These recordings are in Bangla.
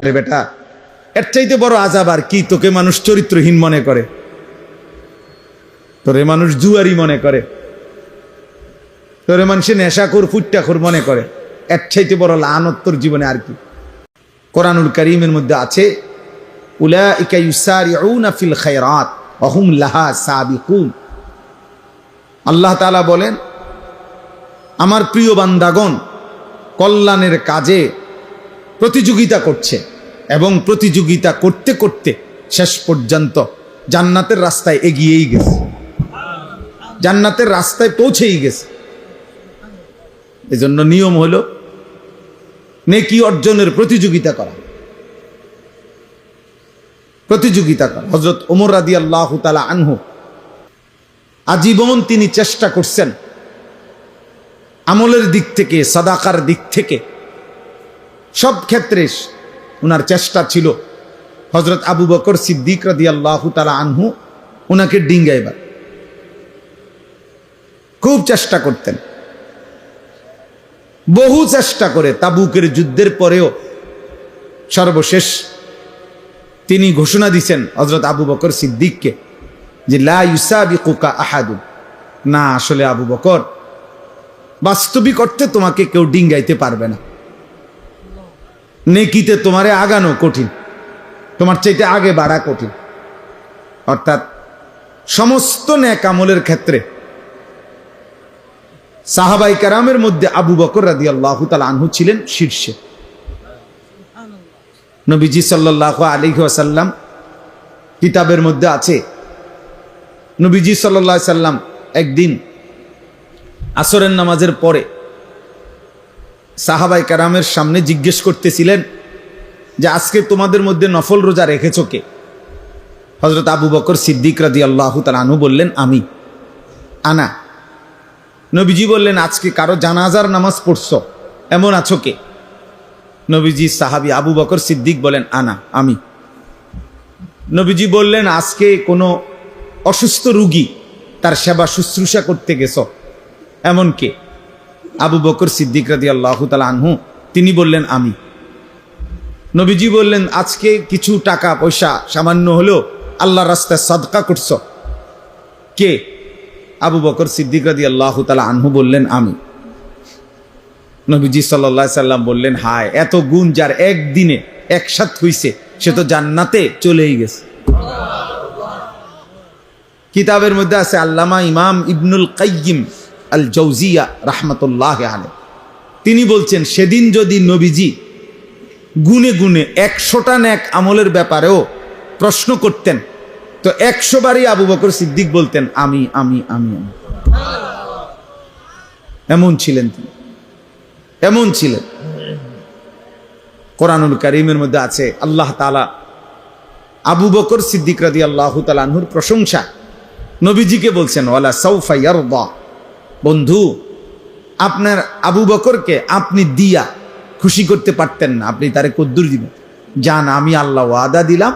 বেটা, এর চাইতে বড় আযাব আর কি? তোকে মানুষ চরিত্রহীন মনে করে, তোরে মানুষ জুয়ারি মনে করে, তোরে মানুষে নেশাখোর ফুট্টাখোর মনে করে। এর চাইতে বড় লানত তোর জীবনে আর কি? কোরআনুল কারীমের মধ্যে আছে, উলাইকা ইউসারিউনা ফিল খায়রাত ওয়া হুম লাহা সাবিকুন। আল্লাহ তাআলা বলেন, আমার প্রিয় বান্দাগণ কল্যাণের কাজে প্রতিযোগিতা করছে এবং প্রতিযোগিতা করতে করতে শেষ পর্যন্ত জান্নাতের রাস্তায় এগিয়েই গেছে, জান্নাতের রাস্তায় পৌঁছেই গেছে। এজন্য নিয়ম হলো নেকি অর্জনের প্রতিযোগিতা করা, প্রতিযোগিতা করা। হযরত ওমর রাদিয়াল্লাহু তাআলা আনহু আজীবন তিনি চেষ্টা করছেন আমলের দিক থেকে, সাদাকার দিক থেকে, সব ক্ষেত্রে উনার চেষ্টা ছিল হযরত আবু বকর সিদ্দিক রাদিয়াল্লাহু তাআলা আনহু উনাকে ডিঙ্গাইবার। খুব চেষ্টা করতেন, বহু চেষ্টা করে তাবুকের যুদ্ধের পরেও সর্বশেষ তিনি ঘোষণা দিয়েছেন হযরত আবু বকর সিদ্দিককে যে লা ইউসাবিকুকা আহাদুন, না আসলে আবু বকর, বাস্তবিক অর্থে তোমাকে কেউ ডিঙ্গাইতে পারবে না। নেকিতে তোমারে আগানো কঠিন, তোমার চাইতে আগে বাড়া কঠিন। অর্থাৎ সমস্ত নেক আমলের ক্ষেত্রে সাহাবায়ে কেরামের মধ্যে আবু বকর রাদিয়াল্লাহু তাআলা আনহু ছিলেন শীর্ষে। নবীজি সাল্লাল্লাহু আলাইহি ওয়াসাল্লাম কিতাবের মধ্যে আছে, নবীজি সাল্লাল্লাহু আলাইহি সাল্লাম একদিন আসরের নামাজের পরে সাহাবায়ে কেরামের সামনে জিজ্ঞেস করতেছিলেন যে আজকে তোমাদের মধ্যে নফল রোজা রেখেছো কে? হযরত আবু বকর সিদ্দিক রাদিয়াল্লাহু তাআলা আনহু বললেন, আমি, আনা। নবীজি বললেন, আজকে কারো জানাজার নামাজ পড়ছো এমন আছো কে? নবীজি সাহাবী আবু বকর সিদ্দিক বলেন, আনা, আমি। নবীজি বললেন, আজকে কোনো অসুস্থ রোগী তার সেবা শুশ্রূষা করতে গেছো এমন কে? আবু বকর সিদ্দিক রাদিয়াল্লাহু তাআলা আনহু তিনি বললেন, আমি। নবীজি বললেন, আজকে কিছু টাকা পয়সা সামান্য হলেও আল্লাহর রাস্তায় সাদকা করছো কে? আবু বকর সিদ্দিক রাদিয়াল্লাহু তাআলা আনহু বললেন, আমি। নবীজি সাল্লাল্লাহু আলাইহি সাল্লাম বললেন, হায়, এত গুণ যার একদিনে একসাথে হইছে সে তো জান্নাতে চলেই গেছে। কিতাবের মধ্যে আছে, আল্লামা ইমাম ইবনুল কাইয়িম আল জাওজিয়া রাহমাতুল্লাহি আলাইহি তিনি বলছেন, সেদিন যদি নবীজি গুনে গুনে 100টা নেক আমলের ব্যাপারেও প্রশ্ন করতেন তো 100 বারই আবু বকর সিদ্দিক বলতেন, আমি আমি আমি আমি। এমন ছিলেন তিনি, এমন ছিলেন। কোরআনুল কারীমের মধ্যে আছে, আল্লাহ তাআলা আবু বকর সিদ্দিক রাদিয়াল্লাহু তাআলা আনহুর প্রশংসা নবীজিকে বলছেন, ওয়ালা সাউফা ইয়ারদা, বন্ধু আপনার আবু বকরকে আপনি দিয়া খুশি করতে পারতেন না, আপনি তারে কদ্দুর দিবেন? জান, আমি আল্লাহ ওয়াদা দিলাম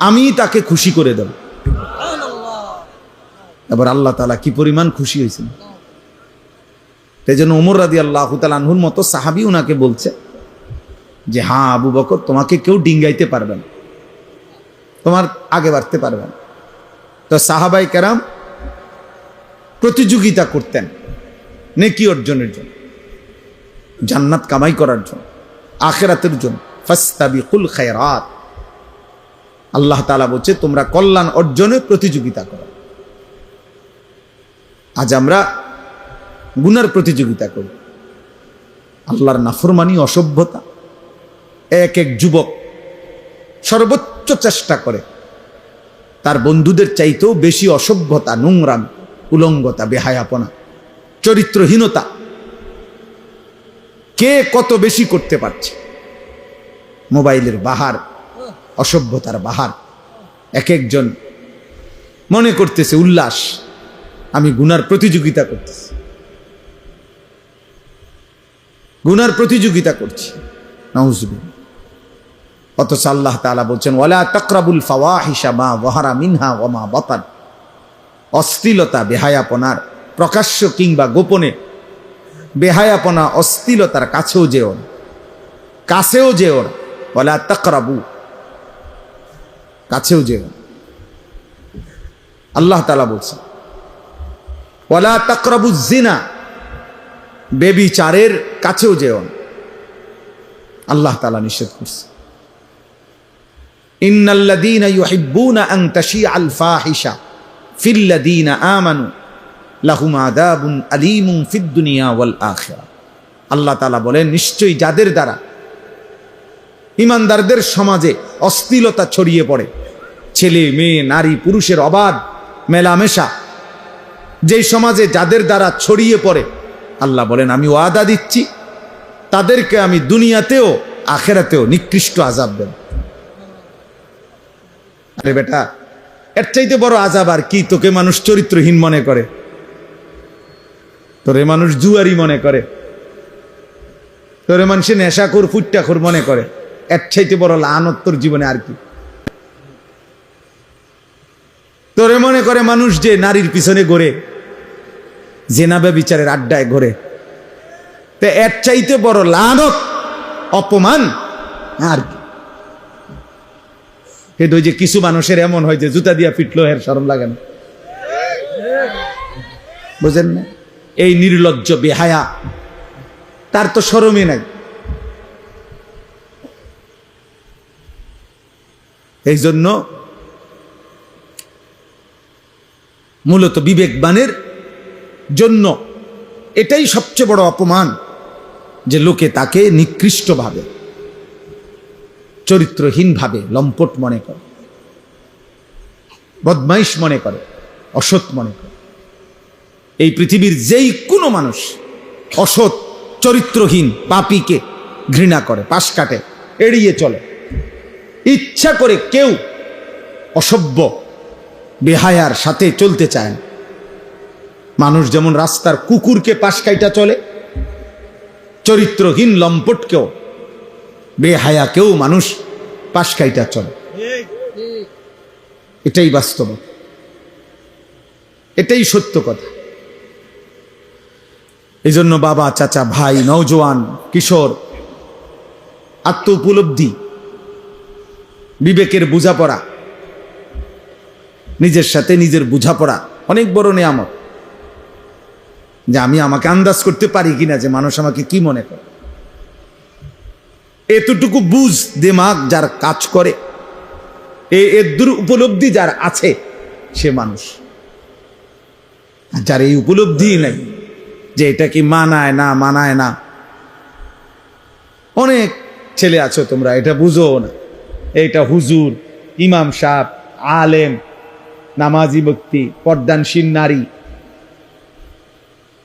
আমি তাকে খুশি করে দেব। এবার আল্লাহ তাআলা কি পরিমাণ খুশি হয়েছেন। সেই জন্য ওমর রাদিয়াল্লাহু তাআলা আনহুর মতো সাহাবী উনাকে বলছে যে, হ্যাঁ আবু বকর, তোমাকে কেউ ডিঙ্গাইতে পারবে না, তোমার আগে বাড়তে পারবে না। তো সাহাবায়ে কেরাম প্রতিযোগিতা করতেন নেকি অর্জনের জন্য, জান্নাত কামাই করার জন্য, আখিরাতের জন্য। ফাস্তাবিকুল খায়রাত, আল্লাহ তাআলা বলছে তোমরা কল্যাণ অর্জনে প্রতিযোগিতা করো। আজ আমরা গুনার প্রতিযোগিতা করি, আল্লাহর নাফরমানি, অসভ্যতা। এক এক যুবক সর্বোচ্চ চেষ্টা করে তার বন্ধুদের চাইতেও বেশি অসভ্যতা, নোংরাম, উলঙ্গতা, বেহায়াপনা, চরিত্রহীনতা কে কত বেশি করতে পারছে। মোবাইলের বাহার, অসভ্যতার বাহার। এক একজন মনে করতেছে উল্লাস, আমি গুনার প্রতিযোগিতা করতেছি, গুনার প্রতিযোগিতা করছি। নাউজুবিল্লাহ। অথচ আল্লাহ তাআলা বলছেন, ওয়ালা তাকরাবুল ফাওয়াহিশা মা যাহারা মিনহা ওয়া মা বাতান, অশ্লীলতা, বেহায়াপনার প্রকাশ্য কিংবা গোপনে বেহায়াপনা, অশ্লীলতার কাছেও যেও না, কাছেও যেও না। ওয়ালা তাকরাবু, কাছেও যেও। আল্লাহ তাআলা বলছেন ওয়ালা তাকরাবু জিনা, বেবিচারের কাছেও যেও না, আল্লাহ তাআলা নিষেধ করছে। ইন্নাল্লাযীনা ইউহিব্বুনা আন তাশিআল ফাহিশা ফিল্লাযীনা আমানু লাহুম আযাবুন আলীমুন ফিদ দুনিয়া ওয়াল আখিরাহ। আল্লাহ তাআলা বলেন, নিশ্চয়ই যাদের দ্বারা ঈমানদারদের সমাজে অশ্লীলতা ছড়িয়ে পড়ে, ছেলে মেয়ে নারী পুরুষের অবাধ মেলামেশা যেই সমাজে যাদের দ্বারা ছড়িয়ে পড়ে, আল্লাহ বলেন আমি ওয়াদা দিচ্ছি তাদেরকে আমি দুনিয়াতেও আখিরাতেও নিকৃষ্ট আযাব দেব। আরে বেটা, এর চাইতে বড় আযাব আর কি? তোকে মানুষ চরিত্রহীন মনে করে, তোরে মানুষ জুয়ারি মনে করে, তোরে মানুষে নেশাখোর ফুট্টাখোর মনে করে, এর চাইতে বড় লানত তোর জীবনে আর কি? তোরে মনে করে মানুষ যে নারীর পিছনে ঘোরে, জেনা ব্যভিচারের আড্ডায় ঘোরে, তো এর চাইতে বড় লানত অপমান আর কি? কিন্তু ওই যে কিছু মানুষের এমন হয় যে জুতা দিয়া পিটলো এর শরম লাগে না, বুঝেন না? এই নির্লজ্জ বেহায়া, তার তো শরমই নাই। এই জন্য মূলত বিবেকবানের জন্য এটাই সবচেয়ে বড় অপমান, যে লোকে তাকে নিকৃষ্ট ভাবে, চরিত্রহীন ভাবে, লম্পট মনে করে, বদমাইশ মনে করে, অসৎ মনে করে। এই পৃথিবীর যেই কোনো মানুষ অসৎ চরিত্রহীন পাপীকে ঘৃণা করে, পাশ কাটে, এড়িয়ে চলে। ইচ্ছা করে কেউ অসভ্য বেহায়ার সাথে চলতে চায় না। মানুষ যেমন রাস্তার কুকুরকে পাশ কাইটা চলে, চরিত্রহীন লম্পটকেও বেহায়াকেও মানুষ পাশ কাইটা চলে। এটাই বাস্তব, এটাই সত্য কথা। এই জন্য বাবা, চাচা, ভাই, নওজোয়ান, কিশোর, আত্ম উপলব্ধি, বিবেকের বোঝাপড়া, নিজের সাথে নিজের বোঝাপড়া অনেক বড় নেয়ামত। যে আমি আমাকে আন্দাজ করতে পারি কিনা যে মানুষ আমাকে কি মনে করে, এতটুকু বুঝ দিমাগ যার কাজ করে, এর দূর উপলব্ধি যার আছে, সে মানুষ। যার এই উপলব্ধি নাই যে এটা কি মানায় না মানায় না, অনেক ছেলে আছো তোমরা এটা বুঝো না, এইটা হুজুর, ইমাম সাহেব, আলেম, নামাজি ব্যক্তি, পর্দানশীল নারী,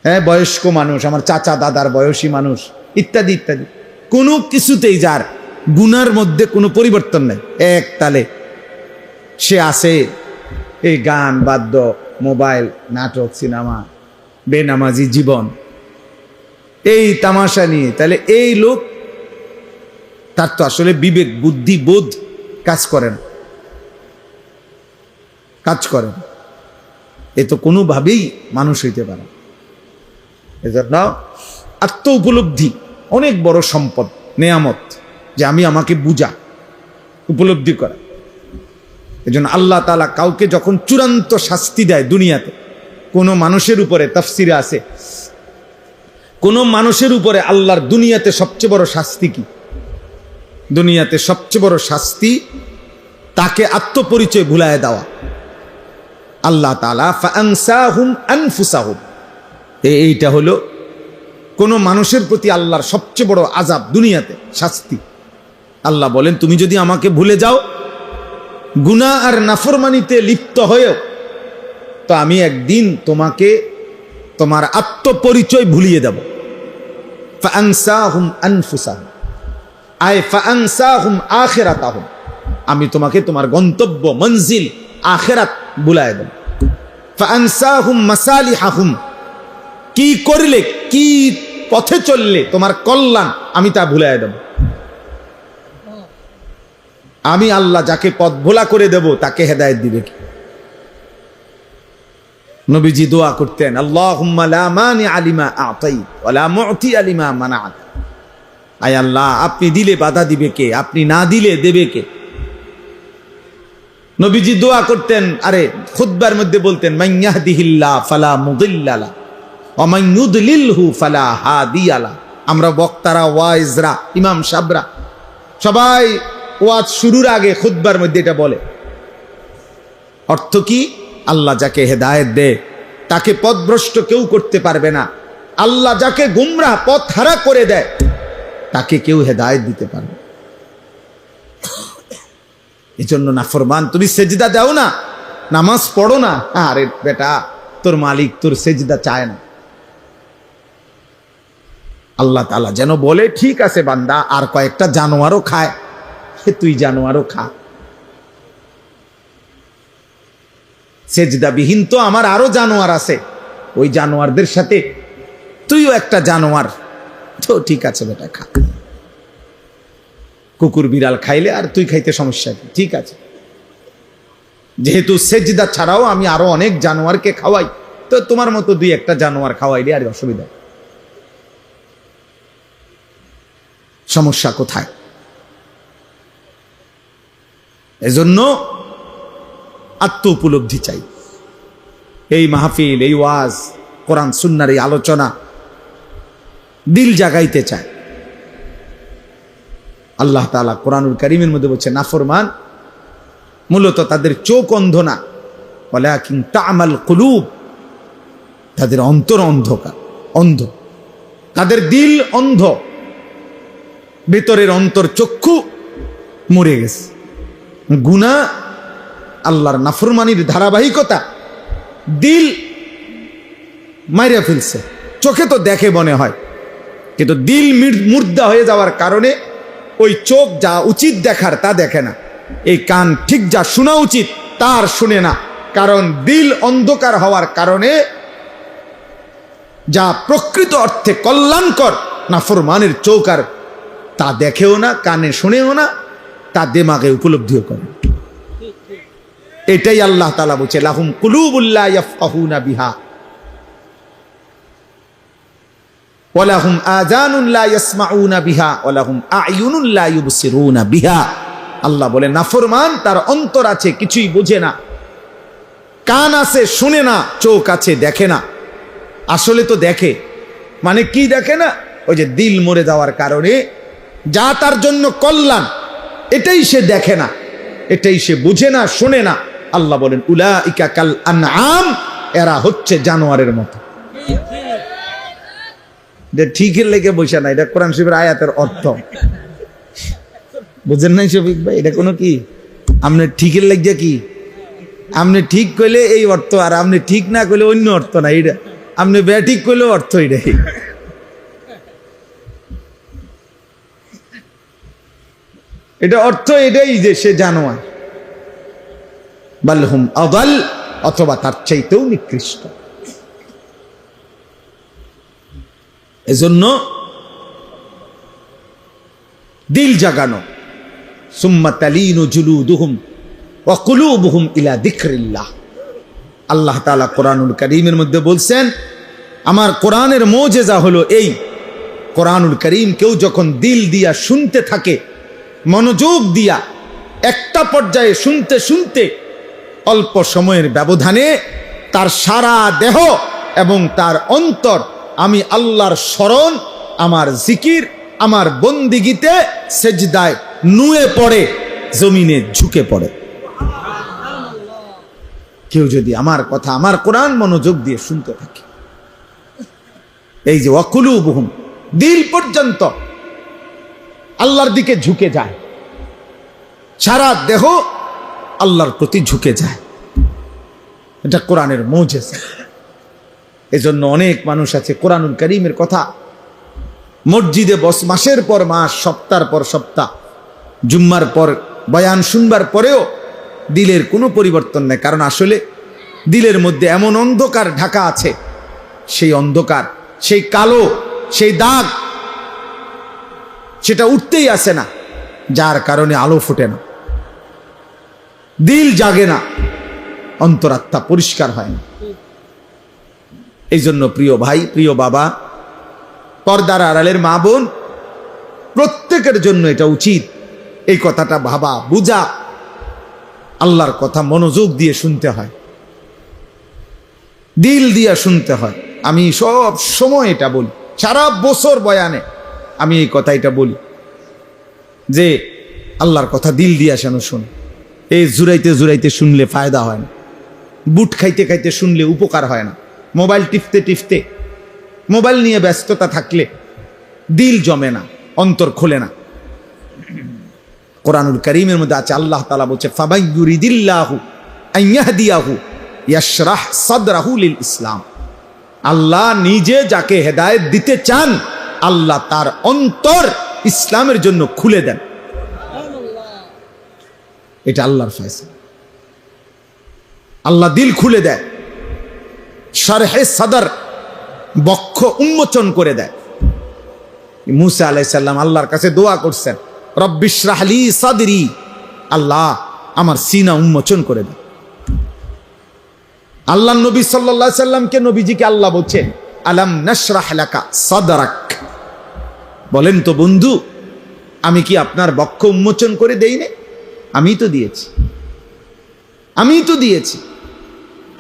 হ্যাঁ, বয়স্ক মানুষ, আমার চাচা দাদার বয়সী মানুষ, ইত্যাদি ইত্যাদি, কোনো কিছুতেই যার গুনার মধ্যে কোনো পরিবর্তন নেই, এক তালে সে আছে এই গান, বাদ্য, মোবাইল, নাটক, সিনেমা, বেনামাজি জীবন, এই তামাশা নিয়ে। তাহলে এই লোক, তার তো আসলে বিবেক বুদ্ধি বোধ কাজ করে না, কাজ করে না। এ তো কোনোভাবেই মানুষ হইতে পারে। এজন্য আত্ম উপলব্ধি অনেক বড় সম্পদ, নেয়ামত, যে আমি আমাকে বুঝা, উপলব্ধি করা। এজন্য আল্লাহ তাআলা কাউকে যখন চূড়ান্ত শাস্তি দেয় দুনিয়াতে, কোনো মানুষের উপরে, তাফসিরে আছে, কোনো মানুষের উপরে আল্লাহর দুনিয়াতে সবচেয়ে বড় শাস্তি কি? দুনিয়াতে সবচেয়ে বড় শাস্তি তাকে আত্মপরিচয় ভুলায় দেওয়া। আল্লাহ তাআলা ফাআনসাহুম আনফুসাহুম, এইটা হলো কোন মানুষের প্রতি আল্লাহর সবচেয়ে বড় আযাব দুনিয়াতে, শাস্তি। আল্লাহ বলেন তুমি যদি আমাকে ভুলে যাও, গুনাহ আর নাফরমানিতে লিপ্ত হয়েও, তো আমি একদিন তোমাকে তোমার আত্মপরিচয় ভুলিয়ে দেব। ফাআনসাহুম আনফুসাহুম আয় ফাআনসাহুম আখিরাতাহুম, আমি তোমাকে তোমার গন্তব্য মঞ্জিল আখিরাত ভুলায় দেব। ফাআনসাহুম মাসালিহাহুম, কি করলে, কি পথে চললে তোমার কল্যাণ, আমি তা ভুলায় দেব। আমি আল্লাহ যাকে পথ ভোলা করে দেব তাকে হেদায়েত দিবে কি? নবীজি দোয়া করতেন, আল্লাহুম্মা লা মানিআ লিমা আ'তাইত ওয়া লা মু'তিয়া লিমা মানা'ত। আয় আল্লাহ, আপনি দিলে বাধা দিবে কে? আপনি না দিলে দেবে কে? নবীজি দোয়া করতেন, আরে খুতবার মধ্যে বলতেন, মান ইয়াহদিহিল্লাহ ফালা মুদিল্লা লাহু ওয়া মান ইউদ্লিলহু ফালা হাদিয়া লাহু। আমরা বক্তারা, ওয়াইজরা, ইমাম সাহেবরা সবাই ওয়াজ শুরুর আগে খুতবার মধ্যে এটা বলে। অর্থ কি? আল্লাহ যাকে হেদায়েত দেয় তাকে পথভ্রষ্ট কেউ করতে পারবে না। আল্লাহ যাকে গুমরাহ পথ হারা করে দেয় তাকে কেউ হেদায়েত দিতে পারবে। এই জন্য নাফরমান, তুমি সেজদা দাও না, নামাজ পড়ো না, আরে বেটা তোর মালিক তোর সেজদা চায় না। আল্লাহ তাআলা যেন বলে, ঠিক আছে বান্দা, আর কয়েকটা জানোয়ারও খায়, তুই জানোয়ারও খা। সেজদাবিহীন তো আমার আরো জানোয়ার আছে, ওই জানোয়ারদের সাথে তুইও একটা জানোয়ার, তো ঠিক আছে বেটা খা। কুকুর বিড়াল খাইলে আর তুই খাইতে সমস্যা কি? ঠিক আছে, যেহেতু সেজদা ছাড়াও আমি আরো অনেক জানোয়ারকে খাওয়াই, তো তোমার মতো দুই একটা জানোয়ার খাওয়াইলে আর অসুবিধা, সমস্যা কোথায়? এজন্য আত্ম উপলব্ধি চাই। এই মাহফিল, এই ওয়াজ, কোরআন সুন্নাহর এই আলোচনা দিল জাগাইতে চায়। আল্লাহ তাআলা কোরআনুল কারীমের মধ্যে বলছে, নাফরমান মূলত তাদের চোখ অন্ধ না, ওয়ালাকিন তা'মাল কুলুব, তাদের অন্তর অন্ধকার, অন্ধ, তাদের দিল অন্ধ, ভেতরের অন্তর চক্ষু মরে গেছে। গুনাহ, আল্লাহর নাফরমানির ধারাবাহিকতা দিল মাইরা ফেলছে। চোখে তো দেখে মনে হয়, কিন্তু দিল মুর্দা হয়ে যাওয়ার কারণে ওই চোখ যা উচিত দেখার তা দেখে না, এই কান ঠিক যা শোনা উচিত তার শুনে না। কারণ দিল অন্ধকার হওয়ার কারণে যা প্রকৃত অর্থে কল্যাণকর নাফরমানের চোখ আর তা দেখেও না, কানে শুনেও না, তা দিমাগে উপলব্ধিও করে। এটাই আল্লাহ তাআলা বলছে, লাহুম কুলুবুল লা ইয়াফকাহুনা বিহা ওয়া লাহুম আযানুন লা ইয়াসমাউনা বিহা ওয়া লাহুম আ'য়ুনুন লা ইউবসিরুনা বিহা। আল্লাহ বলে, নাফরমান তার অন্তর আছে কিছুই বোঝে না, কান আছে শুনে না, চোখ আছে দেখে না। আসলে তো দেখে, মানে কি দেখে না? ওই যে দিল মরে যাওয়ার কারণে যা তার জন্য কল্যাণ এটাই সে দেখে না, এটাই সে বুঝে না, শোনে না। আল্লাহ বলেন, উলাইকা কাল আনআম, এরা হচ্ছে জানোয়ারের মতো। ঠিকের লেগে বসে না, এটা কোরআন শরীফের আয়াতের অর্থ, বুঝেন নাই শফিক ভাই? এটা কোনো কি আপনি ঠিকের লেগে কি, আপনি ঠিক কইলে এই অর্থ, আর আপনি ঠিক না কইলে অন্য অর্থ না। এটা আপনি বেঠিক কইলেও অর্থ এটাই। এটা অর্থ এটাই যে সে জানোয়ার। বালহুম আদাল, অথবা তার চাইতেও নিকৃষ্ট। এজন্য দিল জাগানো, সুম্মা তালিনু জুলুদুহুম ওয়া কুলুবুহুম ইলা যিকরিল্লাহ। আল্লাহ তাআলা কোরআনুল কারীমের মধ্যে বলছেন, আমার কোরআনের মুজিজা হলো এই, কোরআনুল কারীম কেউ যখন দিল দিয়া শুনতে থাকে, মনোযোগ দিয়া একটা পর্যায়ে শুনতে শুনতে অল্প সময়ের ব্যবধানে তার সারা দেহ এবং তার অন্তর আমি আল্লাহর স্মরণ, আমার জিকির, আমার বন্দিগিতে সেজদায় নুয়ে পড়ে, জমিনে ঝুঁকে পড়ে। কেউ যদি আমার কথা, আমার কোরআন মনোযোগ দিয়ে শুনতে থাকে, এই যে ওয়াকুলুবুহুম, দিল পর্যন্ত আল্লাহর দিকে ঝুঁকে যায়, সারা দেহ আল্লাহর প্রতি ঝুঁকে যায়। এটা কোরআনের মুজিজা। এজন্য অনেক মানুষ আছে কোরআনুল কারীমের কথা মসজিদে বস, মাসের পর মাস, সপ্তাহের পর সপ্তাহ, জুম্মার পর বয়ান শুনবার পরেও দিলের কোনো পরিবর্তন নেই। কারণ আসলে দিলের মধ্যে এমন অন্ধকার ঢাকা আছে, সেই অন্ধকার, সেই কালো, সেই দাগ, সেটা উঠতেই আসে না, যার কারণে আলো ফুটে না, দিল জাগে না, অন্তরাত্মা পরিষ্কার হয় না। এই জন্য প্রিয় ভাই, প্রিয় বাবা, পর্দার আড়ালের মা বোন, প্রত্যেকের জন্য এটা উচিত এই কথাটা ভাবা বুঝা। আল্লাহর কথা মনোযোগ দিয়ে শুনতে হয়, দিল দিয়ে শুনতে হয়। আমি সব সময় এটা বলি, সারা বছর বয়ানে আমি এই কথাটা বলি যে আল্লাহর কথা দিল দিয়ে যেন শুন। এই জুরাইতে জুরাইতে শুনলে ফায়দা হয় না, বুট খাইতে খাইতে শুনলে উপকার হয় না, মোবাইল টিপতে টিপতে, মোবাইল নিয়ে ব্যস্ততা থাকলে দিল জমে না, অন্তর খোলে না। কোরআনুল কারীমের মধ্যে আছে, আল্লাহ তাআলা বলছে ফাবাইয়ুরিদিল্লাহু আইয়াহদিয়াহু ইয়াশরাহ সাদরাহু লিল ইসলাম। আল্লাহ নিজে যাকে হেদায়েত দিতে চান আল্লাহ তার অন্তর ইসলামের জন্য খুলে দেন। এটা আল্লাহর ফয়সালা। আল্লাহ দিল খুলে দেয়, শারহে সাদর, বক্ষ উন্মোচন করে দেয়। মুসা আলাইহিস সালাম আল্লাহর কাছে দোয়া করছেন, রব্বিশরাহ লি সাদরি, আল্লাহ আমার সিনা উন্মোচন করে দেয়। আল্লাহ নবী সাল্লাল্লাহু আলাইহি সাল্লামকে, নবীজিকে আল্লাহ বলছেন আলাম নাশরাহ লাকা সাদরাক, বলেন তো বন্ধু আমি কি আপনার বক্ষ উন্মোচন করে দেই না? আমি তো দিয়েছি, আমি তো দিয়েছি।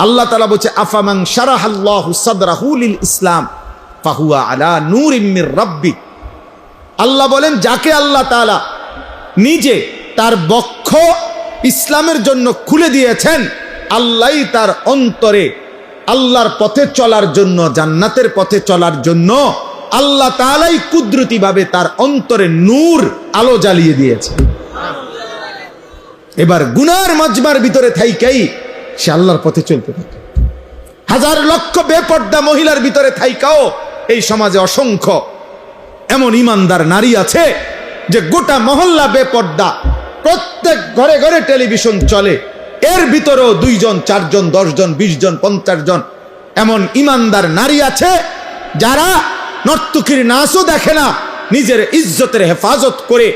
আল্লাহ তাআলা বলছে আফামান শারাহাল্লাহু সাদরাহু লিল ইসলাম ফাহুয়া আলা নূরিম মির রাব্বি। আল্লাহ বলেন যাকে আল্লাহ তাআলা নিজে তার বক্ষ ইসলামের জন্য খুলে দিয়েছেন, আল্লাহই তার অন্তরে আল্লাহর পথে চলার জন্য, জান্নাতের পথে চলার জন্য আল্লাহ তাআলাই কুদরতিভাবে তার অন্তরে নূর, আলো জ্বালিয়ে দিয়েছে। এবার গুনার মজমার ভিতরে থাইকাই সে আল্লাহর পথে চলতে থাকে। হাজার লক্ষ বেপর্দা মহিলার ভিতরে থাইকাও এই সমাজে অসংখ্য এমন ইমানদার নারী আছে যে গোটা মহল্লা বেপর্দা, প্রত্যেক ঘরে ঘরে টেলিভিশন চলে, এর ভিতরেও 2 জন 4 জন 10 জন 20 জন 50 জন এমন ইমানদার নারী আছে যারা নর্তকীর নাচও দেখে না, নিজের ইজ্জতের হেফাজত করে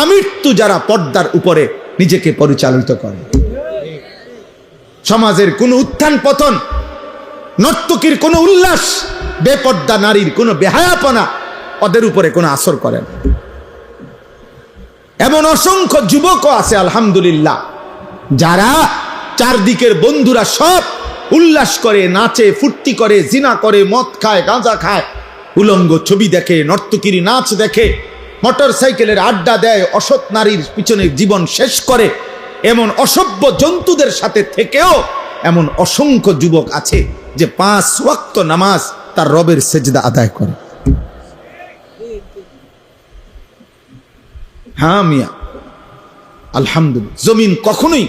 আমৃত্যু যারা পর্দার উপরে নিজেকে পরিচালিত করে। সমাজের কোনো উত্থান পতন, নর্তকীর কোনো উল্লাস, বেপর্দা নারীর কোনো বেহায়াপনা ওদের উপরে কোনো আসর করে না। এমন অসংখ্য যুবকও আছে আলহামদুলিল্লাহ যারা চারদিকের বন্ধুরা সব উল্লাস করে, নাচে, ফুর্তি করে, জিনা করে, মদ খায়, গাঁজা খায়, উলঙ্গ ছবি দেখে, নর্তকীর নাচ দেখে, মোটর সাইকেলের আড্ডা দেয়, অসৎ নারীর পিছনে জীবন শেষ করে, এমন অসভ্য জন্তুদের সাথে থেকেও এমন অসংখ্য যুবক আছে যে 5 ওয়াক্ত নামাজ তার রবের সেজদা আদায় করে। হ্যাঁ মিয়া, আলহামদুলিল্লাহ। জমিন কখনোই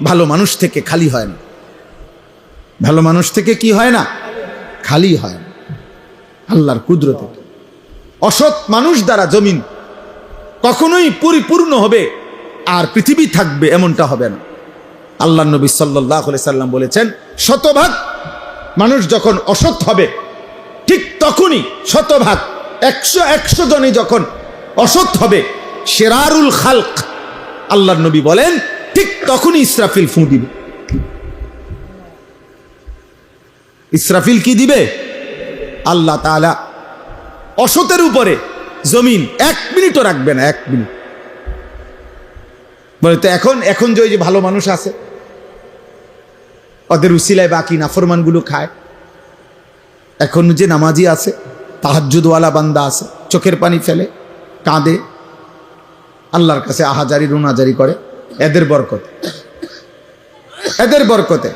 ভালো মানুষ থেকে খালি হয় না, ভালো মানুষ থেকে কি হয় না, খালি হয় না। আল্লাহর কুদরতে অসৎ মানুষ দ্বারা জমিন কখনোই পরিপূর্ণ হবে আর পৃথিবী থাকবে এমনটা হবে না। আল্লাহ নবী সাল্লাল্লাহু আলাইহি সাল্লাম বলেছেন, শতভাগ মানুষ যখন অসৎ হবে ঠিক তখনই শতভাগ 100 জনই যখন অসৎ হবে, শিরারুল খালক, আল্লাহর নবী বলেন ঠিক তখনই ইসরাফিল ফু দিবে। ইসরাফিল কি দিবে? আল্লাহ তাআলা অসতের উপরে জমিন 1 মিনিটও রাখবে না, 1 মিনিট। বলে তো এখন যে ভালো মানুষ আছে ওদের উসিলায় বাকি নাফরমানগুলো খায়, এখন যে নামাজি আছে, তাহাজ্জুদওয়ালা বান্দা আছে, চোখের পানি ফেলে, কাঁদে, আল্লাহর কাছে আহাজারি রুনাজারি করে, এদের বরকতে, এদের বরকতে।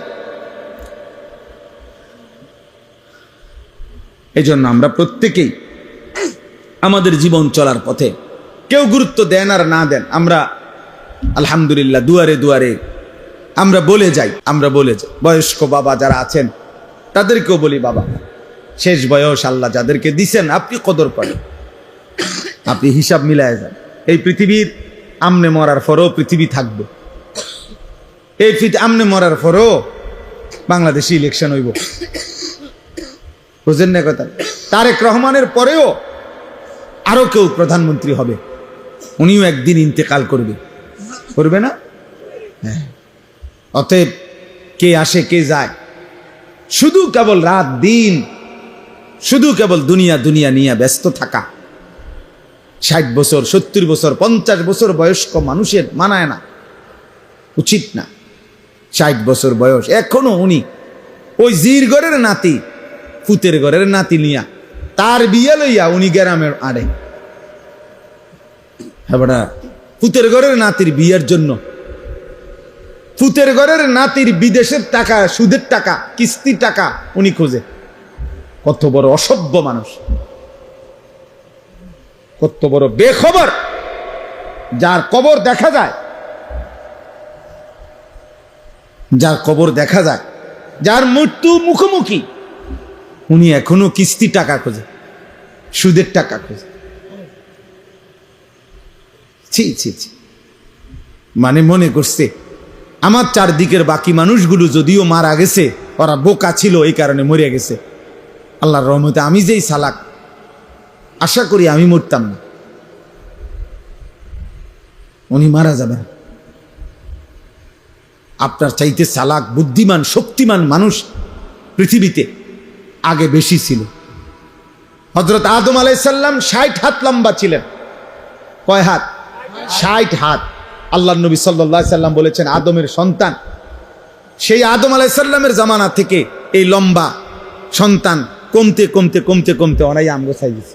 এই জন্য আমরা প্রত্যেকেই আমাদের জীবন চলার পথে কেউ গুরুত্ব দেন আর না দেন, আমরা আলহামদুলিল্লাহ দুয়ারে দুয়ারে আমরা বলে যাই, বয়স্ক বাবা যারা আছেন তাদেরকেও বলি, বাবা শেষ বয়স আল্লাহ যাদেরকে দিছেন আপনি কদর করেন, আপনি হিসাব মিলায় যান। এই পৃথিবীর আমনে মরার পরও পৃথিবী থাকবে, এই আমনে মরার পরও বাংলাদেশে ইলেকশন হইব, বুঝেন না কথা? তারেক রহমানের পরেও আরো কেউ প্রধানমন্ত্রী হবে, উনিও একদিন ইন্তেকাল করবে না? হ্যাঁ। অতএব কে আসে কে যায়, শুধু কেবল রাত দিন শুধু কেবল দুনিয়া দুনিয়া নিয়ে ব্যস্ত থাকা, 60 বছর, 70 বছর, 50 বছর বয়স্ক মানুষের মানায় না, উচিত না। 60 বছর বয়স, এখনো উনি ওই জির ঘরের নাতি, ফুতের ঘরের নাতি নিয়া তার বিয়ে লইয়া উনি গ্রামের আড়ে, হ্যাঁ বেটা, ফুতের ঘরের নাতির বিয়ের জন্য, ফুতের ঘরের নাতির বিদেশের টাকা, সুদের টাকা, কিস্তির টাকা উনি খোঁজে। কত বড় অসভ্য মানুষ, কত বড় বেখবর, যার কবর দেখা যায়, যার কবর দেখা যায়, যার মৃত্যু মুখোমুখি, উনি এখনো কিস্তি টাকা খোঁজে, সুদের টাকা খোঁজে। ছি ছি ছি। মানে মনে করছে আমার চারদিকের বাকি মানুষগুলো যদিও মারা গেছে, ওরা বোকা ছিল এই কারণে মরে গেছে, আল্লাহর রহমতে আমি যেই চালাক, আশা করি আমি মরতাম না, উনি মারা যাবেন। আপনার চাইতে চালাক, বুদ্ধিমান, শক্তিমান মানুষ পৃথিবীতে আগে বেশি ছিল। হযরত আদম আলাইহিস সালাম 60 হাত লম্বা ছিলেন। কয় হাত? 60 হাত। আল্লাহর নবী সাল্লাল্লাহু আলাইহি সাল্লাম বলেছেন আদমের সন্তান, সেই আদম আলাইহিস সালামের জামানা থেকে এই লম্বা সন্তান কমতে কমতে কমতে কমতে অনাই আমগো সাইজ,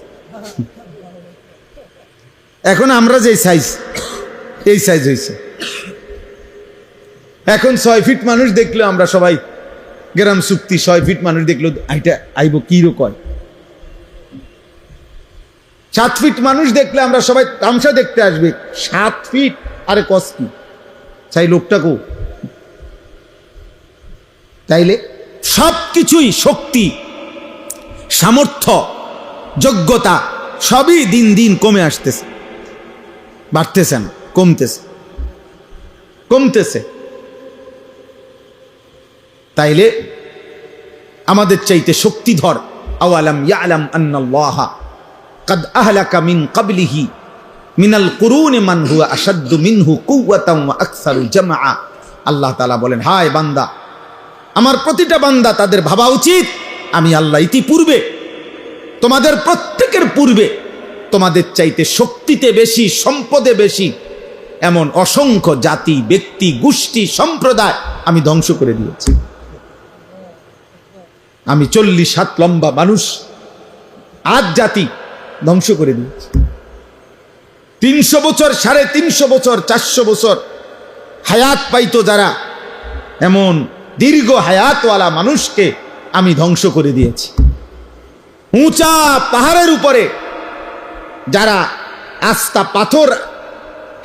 এখন আমরা যে সাইজ, এই সাইজ হয়েছে। এখন 6 ফিট মানুষ দেখলে আমরা সবাই গ্রাম চুক্তি, 6 ফিট মানুষ দেখলো এইটা আইব কি রকম। 7 ফিট মানুষ দেখলে আমরা সবাই তামসা দেখতে আসবে, 7 ফিট, আরে কস কি চাই লোকটাকেও। তাইলে সবকিছুই, শক্তি, সামর্থ্য, যোগ্যতা সবই দিন দিন কমে আসতেছে, বাড়তেছে না, কমতেছে, কমতেছে। তাইলে আমাদের চাইতে শক্তিধর, আওয়ালাম ইয়ালাম আন্নাল্লাহা কাদ আহলাকা মিন ক্বাবলিহি মিনাল কুরুনি মান হুয়া আশাদ্দু মিনহু কুওয়াতান ওয়া আকসারু জামআ। আল্লাহ তাআলা বলেন, হায় বান্দা, আমার প্রতিটা বান্দা তাদের ভাবা উচিত আমি আল্লাহ ইতিপূর্বে, তোমাদের প্রত্যেকের পূর্বে, তোমাদের চাইতে শক্তিতে বেশি, সম্পদে বেশি এমন অসংখ্য জাতি, ব্যক্তি, গোষ্ঠী, সম্প্রদায় আমি ধ্বংস করে দিয়েছি। আমি 40 হাত লম্বা মানুষ, আজ জাতি ধ্বংস করে দিয়েছি। 300 বছর, 350 বছর, 400 বছর হায়াত পাইতো যারা, এমন দীর্ঘ হায়াতওয়ালা মানুষকে আমি ধ্বংস করে দিয়েছি। উঁচা পাহাড়ের উপরে যারা আস্তা পাথর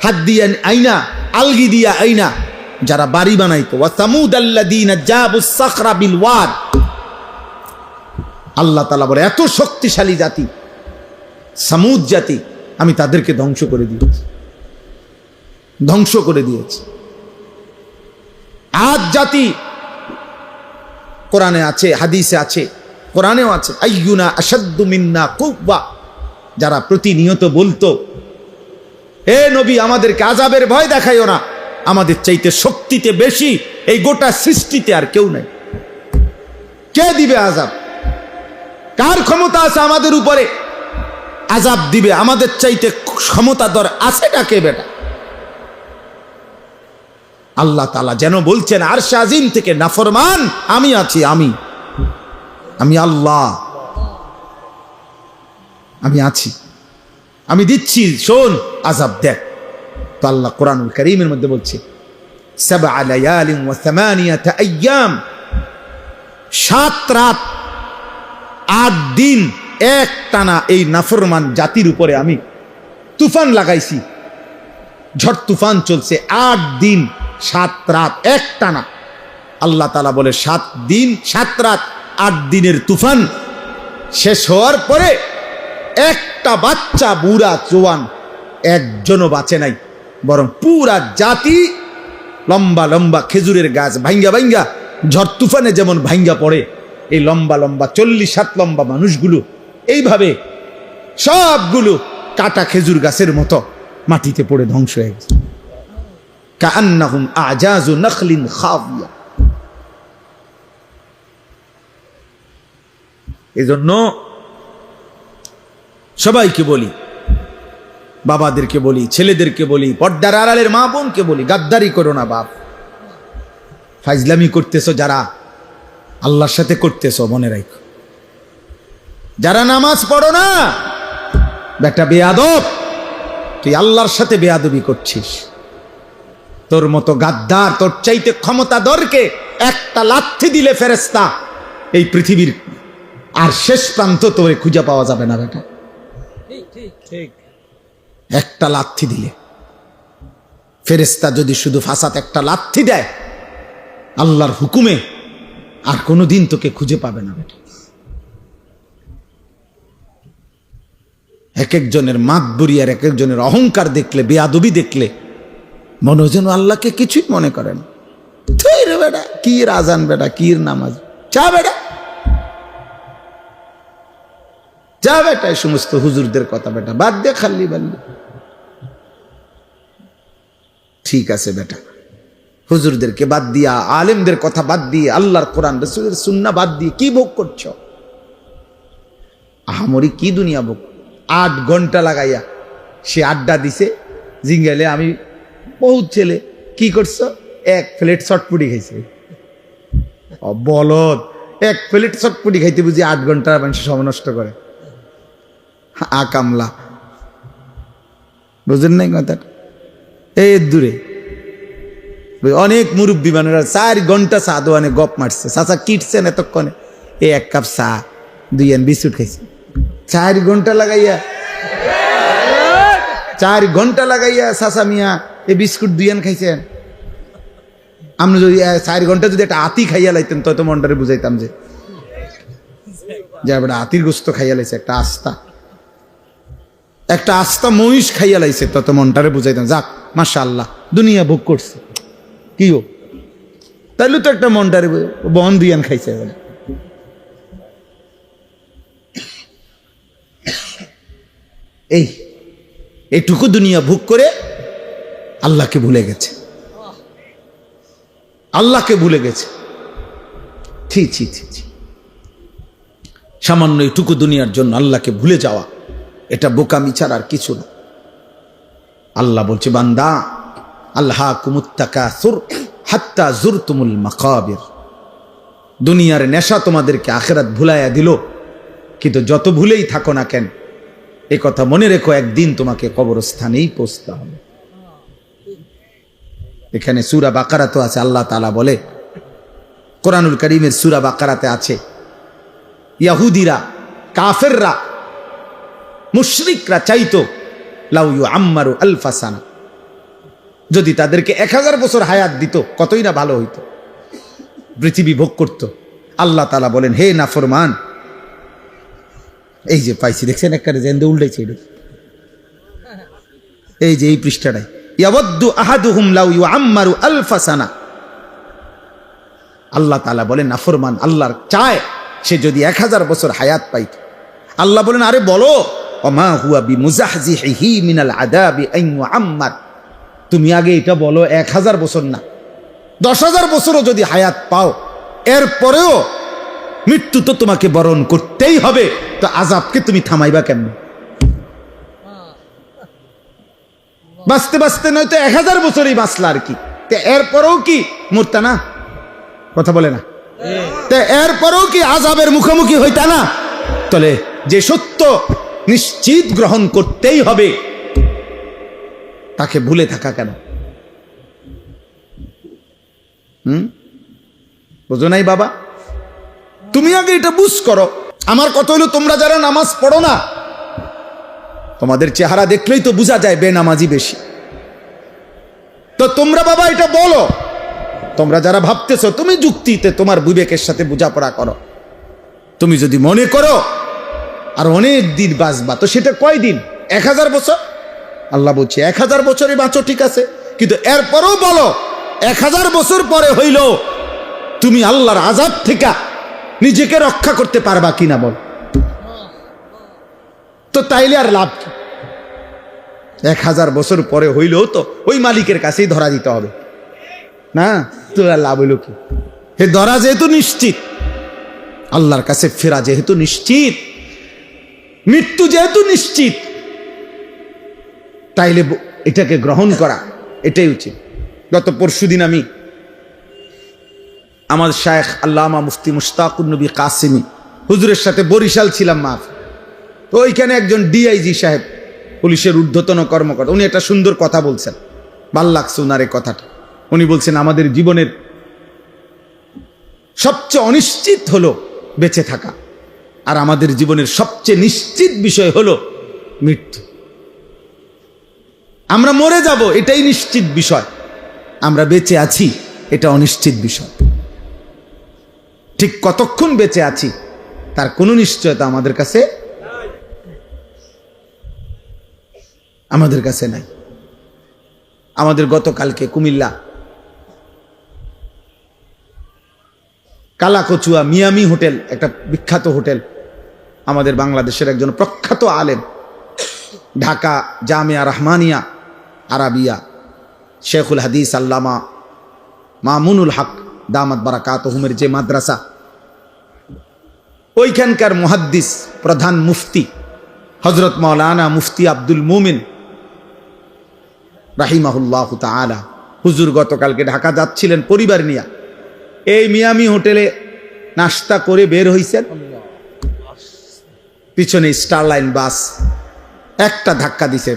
হাত দিয়ে আইনা, আলগি দিয়া আইনা যারা বাড়ি বানাইতো, ওয়া সামুদাল্লাযীনা জাবুস সাখরা বিল ওয়াদ। আল্লাহ তাআলা বলে এত শক্তিশালী জাতি সামুদ জাতি, আমি তাদেরকে ধ্বংস করে দিয়েছি, ধ্বংস করে দিয়েছি। আদ জাতি, কোরআনে আছে, হাদিসে আছে, কোরআনেও আছে, আইয়ুনা আশাদ্দু মিন্না কুওয়া, যারা প্রতিনিয়ত বলতো এ নবী আমাদেরকে আযাবের ভয় দেখাইও না, আমাদের চাইতে শক্তিতে বেশি এই গোটা সৃষ্টিতে আর কেউ নাই, কে দিবে আযাব? কার ক্ষমতা আছে আমাদের উপরে আযাব দিবে? আমাদের চাইতে ক্ষমতাধর আছে কাকে বেটা? আল্লাহ তাআলা যেন বলছেন আরশে আজিম থেকে, নাফরমান আমি আছি, আমি আল্লাহ, আমি আছি, আমি দিচ্ছি, শোন আযাব দেখ। তো আল্লাহ কোরআনুল কারীমের মধ্যে বলছে 7 লায়ালিন ওয়া 8 আইয়াম, 7 রাত 8 দিন এক টানা এই নাফরমান জাতির উপরে আমি তুফান লাগাইছি, ঝড় তুফান চলছে 8 দিন 7 রাত এক টানা। আল্লাহ তাআলা বলে 7 দিন 7 রাত 8 দিনের তুফান শেষ হওয়ার পরে একটা বাচ্চা, বুড়া, জওয়ান একজনও বাঁচে নাই, বরং পুরা জাতি লম্বা লম্বা খেজুরের গাছ ভাঙ্গা ভাঙ্গা ঝড় তুফানে যেমন ভাঙ্গা পড়ে, এই লম্বা লম্বা 40 হাত লম্বা মানুষগুলো এইভাবে সবগুলো কাটা খেজুর গাছের মতো মাটিতে পড়ে ধ্বংস হয়ে গেছে। কাআন্নাহুম আজাজু নাখলিন খাবিয়া। এজন্য সবাইকে বলি, বাবাদেরকে বলি, ছেলেদেরকে বলি, পর্দার আড়ালের মা বোনকে বলি, গাদ্দারি করো না বাপ। ফাইজলামি করতেছো যারা, আল্লাহর সাথে করতেছো মনে রাখো। যারা নামাজ পড়ো না, বেটা বেয়াদব, তুই আল্লাহর সাথে বেয়াদবি করছিস। তোর মতো গাদ্দার, তোর চাইতে ক্ষমতাধরকে একটা লাথি দিলে ফেরেশতা এই পৃথিবীর আর শেষ প্রান্ত তোরে খুঁজে পাওয়া যাবে না বেটা। ঠিক, একটা লাথি দিলে ফেরেশতা যদি শুধু ফাসাত একটা লাথি দেয় আল্লাহর হুকুমে, আর কোনোদিন তোকে খুঁজে পাবে না বেটা। এক একজনের মাতবুরি আর এক একজনের অহংকার দেখলে, বেয়াদবি দেখলে মনে যেন আল্লাহকে কিছুই মনে করেন। তুই রে বেটা, কির আজান বেটা, কির নামাজ, চা বেটা, যা বেটা। এই সমস্ত হুজুরদের কথা বেটা বাদ দে, খাল্লি বাল্লি। ঠিক আছে বেটা, হুজুরদেরকে বাদ দিয়া, আলেমদের কথা বাদ দিয়ে, আল্লাহর কোরআন রাসূলের সুন্নাহ বাদ দিয়ে কি ভোগ করছো? আহামরি কি দুনিয়া ভোগ? 8 ঘন্টা লাগাইয়া সে আড্ডা দিছে জিঙ্গালে। আমি বহুত ছেলে কি করছো? 1 প্লেট চটপুটি খাইছে। বলদ, 1 প্লেট চটপুটি খাইতে বুঝি 8 ঘন্টা মানুষ সময় নষ্ট করে? কামলা, বুঝেন নাই কথাটা? এই দূরে অনেক মুরব্বী মানুষরা 4 ঘন্টা চা দোয়ানে গপ মারছে। চাচা কিটছেন এতক্ষণে? 1 কাপ চা 2 বিস্কুট খাইছে। 4 ঘন্টা লাগাইয়া, 4 ঘন্টা লাগাইয়া চাচা মিয়া এই বিস্কুট 2 খাইছেন। আমরা যদি 4 ঘন্টা যদি একটা আতি খাইয়া লাইতেন তো মনটারে বুঝাইতাম যে বেটা আতির গোস্ত খাইয়া লাইছে, একটা আস্তা মহিষ খাইয়া লাইছে, তত মনটারে বুঝাইতাম যাক মাশাআল্লাহ দুনিয়া ভোগ করছে। কি হোক তাইলে তো একটা মনটারে বন 2 খাইছে। এইটুকু দুনিয়া ভোগ করে আল্লাহকে ভুলে গেছে, আল্লাহকে ভুলে গেছে। ছি ছি ছি ছি, সামান্য এইটুকু দুনিয়ার জন্য আল্লাহকে ভুলে যাওয়া, এটা বোকামি ছাড়া আর কিছু না। আল্লাহ বলছে বান্দা, আল্লাহকুমুত তাকাসুর হাত্তা যুরতুমুল মাকাবির। দুনিয়ার নেশা তোমাদেরকে আখিরাত ভুলাইয়া দিল, কিন্তু যত ভুলেই থাকো না কেন এই কথা মনে রেখো, একদিন তোমাকে কবরস্থানেই পৌঁছতে হবে। এখানে সূরা বাকারা তো আছে, আল্লাহ তাআলা বলে, কোরআনুল কারীমের সূরা বাকারাতে আছে, ইহুদিরা, কাফেররা, মুশরিকরা চাইতো লাউ ইউআম্মারু আলফা সানা, যদি তাদেরকে 1000 বছর হায়াত দিত কতই না ভালো হইতো, পৃথিবী ভোগ করত। আল্লাহ তাআলা বলেন, হে নাফরমান, এই যে পাইছি দেখছেন একবারে জেন্দে উল্টাইছে, এই যে এই পৃষ্ঠাটাই, ইয়াওয়াদ্দু আহাদুহুম লাউ ইউআম্মারু আলফা সানা। আল্লাহ তাআলা বলেন নাফরমান আল্লাহর চায় সে যদি 1000 বছর হায়াত পাইত। আল্লাহ বলেন, আরে বলো, ওমা হুয়া বিমুজাহজিহি মিনাল আযাবি আন ইউআম্মার, তুমি আগে এটা বলো 1000 বছর না 10,000 বছরও যদি হায়াত পাও, এরপরেও মৃত্যু তো তোমাকে বরণ করতেই হবে, তো আযাবকে তুমি থামাইবা কেমনে? বাঁচতে বাঁচতে নয়তো 1000 বছরই বাঁচলা আর কি, এরপরেও কি মরতা না? কথা বলে না? এরপরেও কি আযাবের মুখোমুখি হইতা না? তাহলে যে সত্য নিশ্চিত গ্রহণ করতেই হবে, তাকে ভুলে থাকা কেন? বুঝো নাই বাবা? তুমি আগে এটা বুঝ করো। আমার কথা হলো, তোমরা যারা নামাজ পড়ো না, তোমাদের চেহারা দেখলেই তো বোঝা যায় বেনামাজি বেশি। তো তোমরা বাবা এটা বলো, তোমরা যারা ভাবতেছো, তুমি যুক্তিতে তোমার বিবেকের সাথে বোঝাপড়া করো। তুমি যদি মনে করো আর অনেক দিন বাঁচবা, তো সেটা কয়দিন? 1000 বছর? আল্লাহ বলছে 1000 বছরই বাঁচো, ঠিক আছে, কিন্তু এরপরও বলো 1000 বছর পরে হইল তুমি আল্লাহর আযাব থেকে নিজেকে রক্ষা করতে পারবা কিনা বল। তো তাইলে আর লাভ কি? 1000 বছর পরে হইলেও তো ওই মালিকের কাছেই ধরা দিতে হবে না, তো আর লাভ হইল কি? হে ধরা যেহেতু নিশ্চিত, আল্লাহর কাছে ফেরা যেহেতু নিশ্চিত, মৃত্যু যেহেতু নিশ্চিত, তাইলে এটাকে গ্রহণ করা এটাই উচিত। গত পরশুদিন আমি আমার শায়েখ আল্লামা মুফতি মুশতাকুর নবী কাসিমি হুজুরের সাথে বরিশাল ছিলাম মাফ। তো ওইখানে একজন ডিআইজি সাহেব, পুলিশের ঊর্ধ্বতন কর্মকর্তা, উনি একটা সুন্দর কথা বলছেন, ভাল লাগছে ওনার এই কথাটা। উনি বলছেন আমাদের জীবনের সবচেয়ে অনিশ্চিত হলো বেঁচে থাকা, আর আমাদের জীবনের সবচেয়ে নিশ্চিত বিষয় হলো মৃত্যু। আমরা মরে যাব এটাই নিশ্চিত বিষয়, আমরা বেঁচে আছি এটা অনিশ্চিত বিষয়। ঠিক কতক্ষণ বেঁচে আছি তার কোনো নিশ্চয়তা আমাদের কাছে নাই। আমাদের গতকালকে কুমিল্লা কালাকচুয়া মিয়ামি হোটেল, একটা বিখ্যাত হোটেল, আমাদের বাংলাদেশের একজন প্রখ্যাত আলেম, ঢাকা জামিয়া রহমানিয়া আরাবিয়া শেখুল হাদিস আল্লামা মামুনুল হক দামাত বারাকাতুহুমের যে মাদ্রাসা, ওইখানকার মুহাদ্দিস প্রধান মুফতি হযরত মাওলানা মুফতি আব্দুল মুমিন রাহিমাহুল্লাহু তাআলা, হুজুর গতকালকে ঢাকা যাচ্ছিলেন পরিবার নিয়ে, এই মিয়ামি হোটেলে নাস্তা করে বের হইছেন, পিছনে স্টারলাইন বাস একটা ধাক্কা দিছে,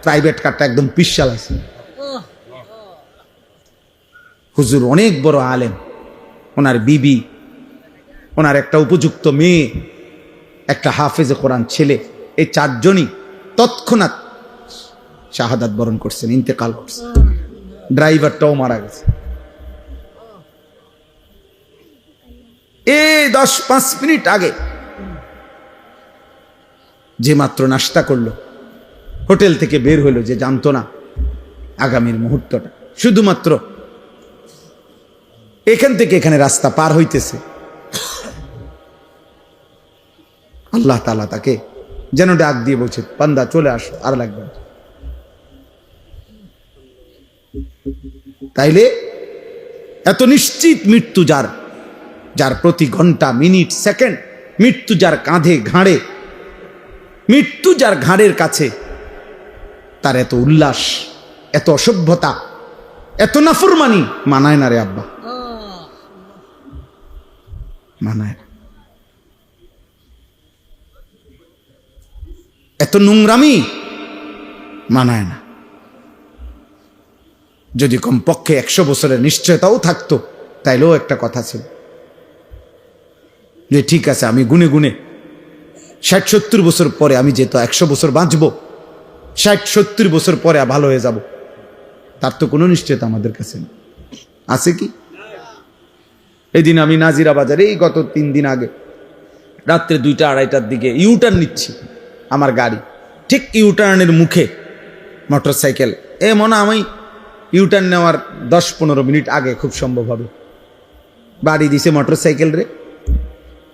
প্রাইভেট কারটা একদম পিছাল আছে। হুজুর অনেক বড় আলেম, ওনার বিবি, ওনার একটা উপযুক্ত মেয়ে, একটা হাফেজে কোরআন ছেলে, এই চারজনই তৎক্ষণাৎ শাহাদাত বরণ করছেন, ইন্তেকাল করছেন। ড্রাইভারটাও মারা গেছে। এই 10-5 মিনিট আগে যে মাত্র নাস্তা করলো, হোটেল থেকে বের হলো, যে জানতো না আগামীর মুহূর্তটা, শুধুমাত্র এখান থেকে এখানে রাস্তা পার হইতেছে, আল্লাহ তাআলা তাকে যেন ডাক দিয়ে বলছে, বান্দা চলে আসো, আর লাগবে না। তাইলে এত নিশ্চিত মৃত্যু যার প্রতি ঘন্টা মিনিট সেকেন্ড মৃত্যু, যার কাঁধে ঘাড়ে মৃত্যু, যার ঘাড়ের কাছে, তার এত উল্লাস, এত অসভ্যতা, এত নাফরমানি মানায় না রে আব্বা, মানায় না। এত নোংরামি মানায় না। যদি কমপক্ষে 100 বছরের নিশ্চয়তাও থাকতো, তাইলেও একটা কথা ছিল যে ঠিক আছে, আমি গুনে গুনে 60-70 বছর পরে আমি যেহেতু 100 বছর বাঁচবো, 60-70 বছর পরে ভালো হয়ে যাব, তার তো কোনো নিশ্চয়তা আমাদের কাছে নেই। আছে কি? এদিন আমি নাজিরা বাজারে এই গত 3 দিন আগে রাত্রে 2টা-2:30টার দিকে ইউটার্ন নিচ্ছি, আমার গাড়ি ঠিক ইউটার্নের মুখে মোটরসাইকেল, মনে আমি ইউটার্ন নেওয়ার 10-15 মিনিট আগে খুব সম্ভব হবে বাড়ি দিছে মোটরসাইকেল রে।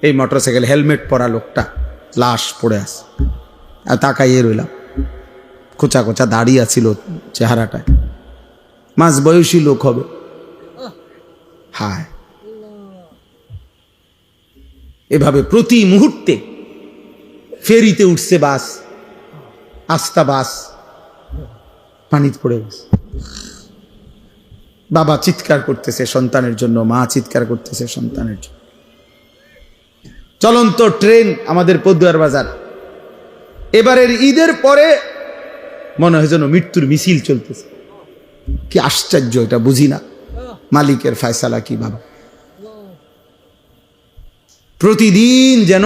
এই মোটরসাইকেল হেলমেট পরা লোকটা লাশ পড়ে আছে, আর তাকাইয়ে রইলাম, কোচা কোচা দাড়ি আছিল চেহারাটায়, মাঝ বয়সী লোক হবে। হায়, এভাবে প্রতি মুহূর্তে ফেরিতে উঠছে বাস, আস্তা বাস পানিতে পড়ে গেছে। বাবা চিৎকার করতেছে সন্তানের জন্য, মা চিৎকার করতেছে সন্তানের জন্য। চলন্ত ট্রেন আমাদের পদুয়ার বাজার, এবারের ঈদের পরে মনে হয় যেন মৃত্যুর মিছিল চলতেছে। কি আশ্চর্য, এটা বুঝি না মালিকের ফয়সালা কি বাবা। প্রতিদিন যেন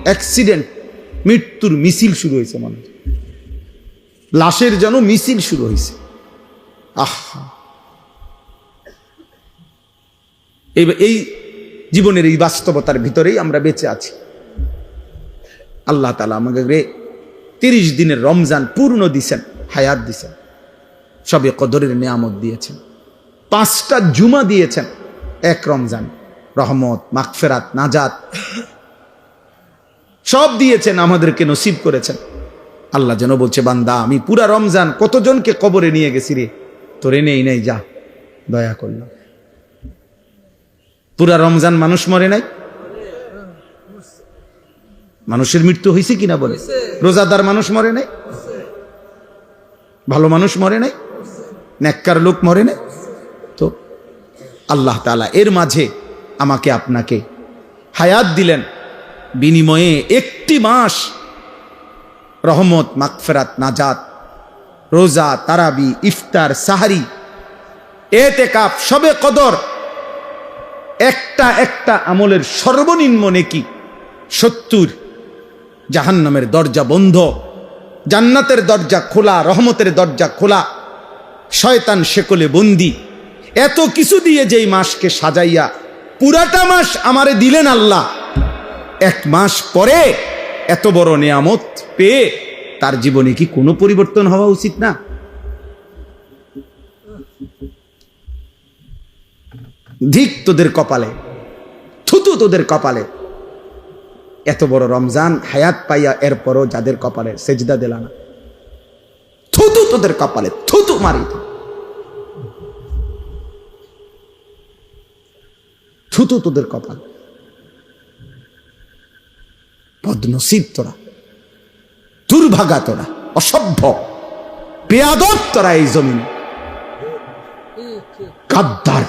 অ্যাক্সিডেন্ট, মৃত্যুর মিছিল শুরু হয়েছে, মনে হয় লাশের যেন মিছিল শুরু হয়েছে। আহা, এই জীবনের এই বাস্তবতার ভিতরেই আমরা বেঁচে আছি। আল্লাহ তাআলা আমাকে 30 দিনের রমজান পূর্ণ দিছেন, হায়াত দিছেন, সবে কদরের নিয়ামত দিয়েছেন, 5টা জুমা দিয়েছেন এক রমজান, রহমত, মাগফিরাত, নাজাত সব দিয়েছেন, আমাদেরকে নসিব করেছেন। আল্লাহ যেন বলছে, বান্দা আমি পুরা রমজান কতজনকে কবরে নিয়ে গেছি রে, তোরে নেই নাই, যা দয়া করলাম। পুরা রমজান মানুষ মরে নাই, মানুষের মৃত্যু হয়েছে কিনা বলে, রোজাদার মানুষ মরে নাই, ভালো মানুষ মরে নাই, নেককার লোক মরে নাই। তো আল্লাহ তাআলা এর মাঝে আমাকে আপনাকে হায়াত দিলেন, বিনিময়ে একটি মাস রহমত, মাগফিরাত, নাজাত, রোজা, তারাবি, ইফতার, সাহারি, এতেকাফ, শবে কদর, একটা একটা আমলের সর্বনিম্ন নেকি 70, জাহান্নামের দরজা বন্ধ, জান্নাতের দরজা খোলা, রহমতের দরজা খোলা, শয়তান শেকলে বন্দি। এত কিছু দিয়ে যেই মাসকে সাজাইয়া পুরাটা মাস আমারে দিলেন আল্লাহ, এক মাস পরে এত বড় নিয়ামত পেয়ে তার জীবনে কি কোনো পরিবর্তন হওয়া উচিত না? ধিক তোদের কপালে, থুতু তোদের কপালে। এত বড় রমজান হায়াত পাইয়া এরপরও যাদের কপালে সেজদা দিলা না, থুতু তোদের কপালে, থুতু মারি, থুতু তোদের কপাল। বদনসিব তোরা, দুর্ভাগা তোরা, অসভ্য বেয়াদব তোরা, এই জমিনে গাদ্দার,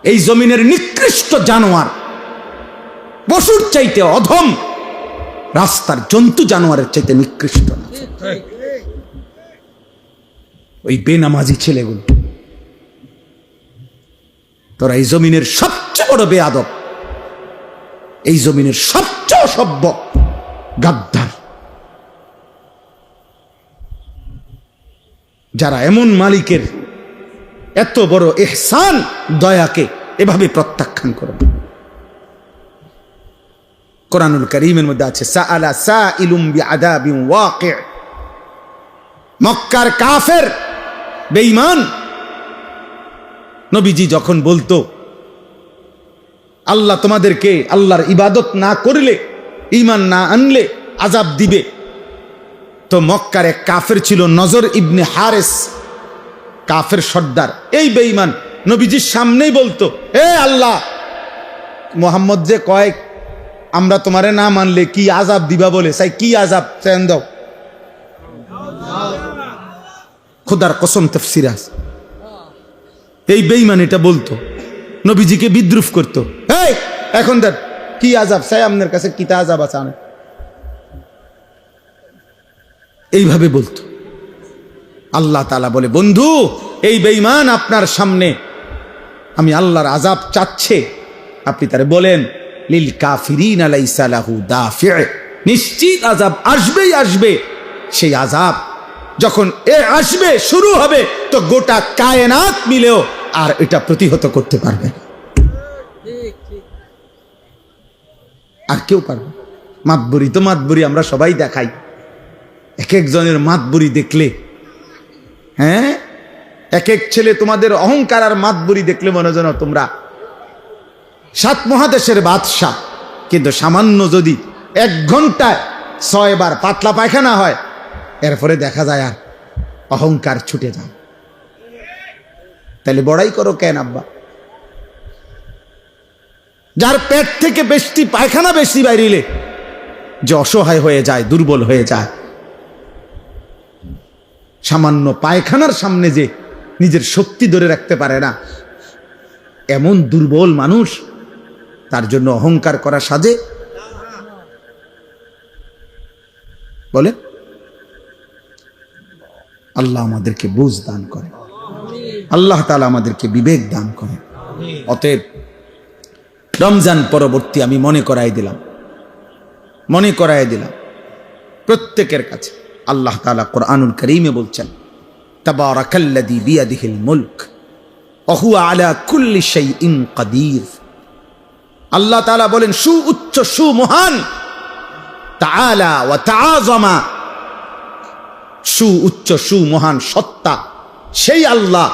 এই জমিনের নিকৃষ্ট জানোয়ার, পশুর চাইতে অধম, রাস্তার জন্তু জানোয়ারের চাইতে নিকৃষ্ট না ওই বেনামাজি ছেলেগুলো। তোরা এই জমিনের সবচেয়ে বড় বেয়াদব, এই জমিনের সবচেয়ে অসভ্য গাদ্দার, যারা এমন মালিকের এত বড় ইহসান, দয়াকে এভাবে প্রত্যাখ্যান করে। কোরআনুল কারীমের মধ্যে আছে সাআলা সাইলুম বিআযাবিন ওয়াকি'। মক্কার কাফের বেঈমান নবীজি যখন বলতো আল্লাহ তোমাদেরকে আল্লাহর ইবাদত না করলে, ঈমান না আনলে আযাব দিবে, তো মক্কার এক কাফের ছিল নজর ইবনে হারেস, কাফের সর্দার। এই বেঈমান নবীজির সামনেই বলতো, এ আল্লাহ, মুহাম্মদ যে কয় আমরা তোমারে না মানলে কি আযাব দিবা বলে, চাই কি আযাব চান দাও। খোদার কসম তাফসীর আছে। এই বেঈমান এটা বলতো, নবীজিকে বিদ্রুপ করতো। এই এখন দেখ কি আযাব চাই, আপনার কাছে কিতা আযাব আছে, এইভাবে বলতো। আল্লাহ তাআলা বলে, বন্ধু, এই বেঈমান আপনার সামনে আমি আল্লাহর আযাব চাচ্ছে, আপনি তারে বলেন লিল কাফিরিনা লাইসা লাহু দাফি', নিশ্চিত আযাব আসবেই আসবে। সেই আযাব যখন আসবে, শুরু হবে, তো গোটা কায়নাত মিলেও আর এটা প্রতিহত করতে পারবে না, আর কেউ পারবে। মাতবুরি তো মাতবুরি আমরা সবাই দেখাই, এক একজনের মাতবুরি দেখলে, হ্যাঁ, এক এক ছেলে তোমাদের অহংকার আর মাতবুরি দেখলে মনে যেন তোমরা 7 মহাদেশের বাদশা। কিন্তু সামান্য যদি 1 ঘন্টায় 6 বার পাতলা পায়খানা হয়, এরপরে দেখা যায় আর অহংকার ছুটে যায়। তাহলে বড়াই করো কেন আব্বা? যার পেট থেকে বেশি পায়খানা বেশি বাইরিলে যে অসহায় হয়ে যায়, দুর্বল হয়ে যায়, সামান্য পায়খানার সামনে যে নিজের শক্তি ধরে রাখতে পারে না, এমন দুর্বল মানুষ, তার জন্য অহংকার করা সাজে? বলে আল্লাহ আমাদেরকে বুঝ দান করে, আল্লাহ তাআলা আমাদেরকে বিবেক দান করে। অতএব রমজান পরবর্তী আমি মনে করাই দিলাম প্রত্যেকের কাছে, আল্লাহ তাআলা কোরআনুল কারীমে বলছেন, তাবারাকাল্লাযী বিয়াদিহিল মুলক ওয়া হুয়া আলা কুল্লি শাইইন কাদির। আল্লাহ তাআলা বলেন, সুউচ্চ, সুমহান, তাআলা ওয়া তাআযামা, সুউচ্চ, সুমহান সত্তা সেই আল্লাহ,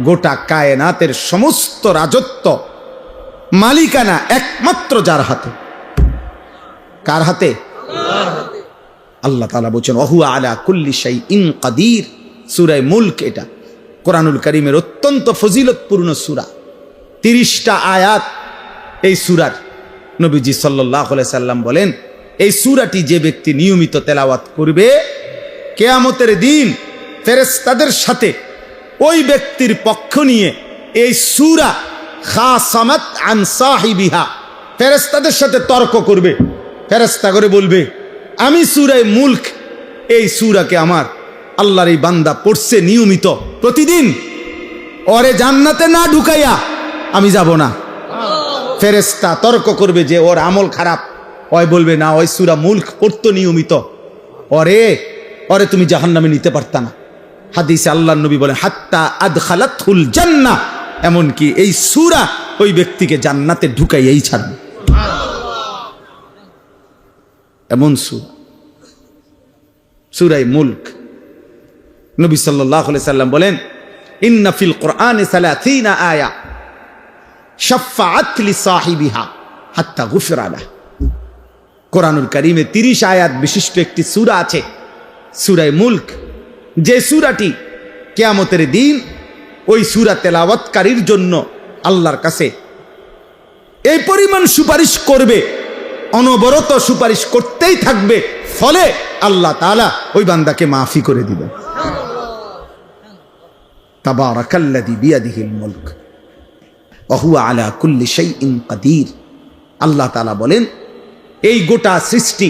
গোটা কায়নাতের সমস্ত রাজত্ব, মালিকানা একমাত্র যার হাতে। কার হাতে? আল্লাহ তাআলা বলছেন ওয়া হুয়া আলা কুল্লি শাইইন কাদির। সূরা মুলক, এটা কোরআনুল কারীমের অত্যন্ত ফজিলতপূর্ণ সূরা। 30টা আয়াত এই সূরার। নবীজি সাল্লাল্লাহু আলাইহি সাল্লাম বলেন, এই সূরাটি যে ব্যক্তি নিয়মিত তেলাওয়াত করবে, কিয়ামতের দিন ফেরেশতাদের সাথে ওই ব্যক্তির পক্ষ নিয়ে এই সূরা খাসামাত আন সাহিবিহা, ফেরেশতাদের সাথে তর্ক করবে। ফেরেশতা করে বলবে, আমি সূরা মুলক, এই সূরাকে আমার আল্লাহর এই বান্দা পড়ছে নিয়মিত প্রতিদিন, ওরে জান্নাতে না ঢুকাইয়া আমি যাব না। ফেরেশতা তর্ক করবে যে ওর আমল খারাপ, ওই বলবে না, ওই সূরা মুলক পড়তো নিয়মিত, ওরে তুমি জাহান্নামে নিতে পারতা না। হাদিসে আল্লাহর নবী বলেন, হাত্তা আদখালাতুল জান্নাহ, এমনকি এই সূরা ওই ব্যক্তিকে জান্নাতে ঢুকাইয়াই ছাড়বে। এমন সূরা মুলক। নবী সাল্লাল্লাহু আলাইহি সাল্লাম বলেন, ইন্না ফিল কুরআনি 30 আয়া শাফাআত লিসাহিবিহা হাত্তা গুফিরা লাহু। কোরআনুল কারীমে 30 আয়াত বিশিষ্ট একটি সূরা আছে, সূরা মুলক, যে সূরাটি কিয়ামতের দিন ওই সূরা তেলাওয়াতকারীর জন্য আল্লাহর কাছে এই পরিমাণ সুপারিশ করবে, অনবরত সুপারিশ করতেই থাকবে, ফলে আল্লাহ তাআলা ওই বান্দাকে মাফি করে দিবেন। তাবারাকাল্লাযী বিয়াদিহিল মুলক ওয়া হুয়া আলা কুল্লি শাইইন কাদির। আল্লাহ তাআলা বলেন, এই গোটা সৃষ্টি,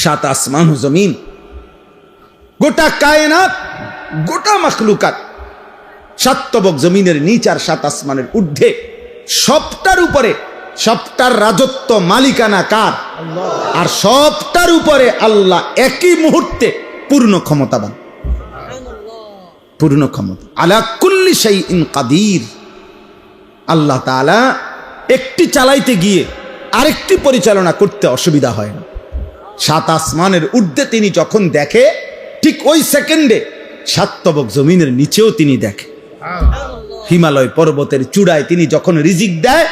7 আসমান ও জমিন, গোটা কায়নাত, গোটা মাখলুকাত, 7 তবক জমিনের নিচ আর 7 আসমানের ঊর্ধ্বে, সবটার উপরে, সবটার রাজত্ব মালিকানা কার? আর সবটার উপরে আল্লাহ একই মুহূর্তে পূর্ণ ক্ষমতাবান, পূর্ণ ক্ষমতা। আলা কুল্লি শাইইন কাদির। আল্লাহ তাআলা একটি চালাইতে গিয়ে আরেকটি পরিচালনা করতে অসুবিধা হয় না। 7 আসমানের ঊর্ধ্বে তিনি যখন দেখে, ঠিক ওই সেকেন্ডে 7 তবক জমিনের নিচেও তিনি দেখে। হিমালয় পর্বতের চূড়ায় তিনি যখন রিজিক দেয়,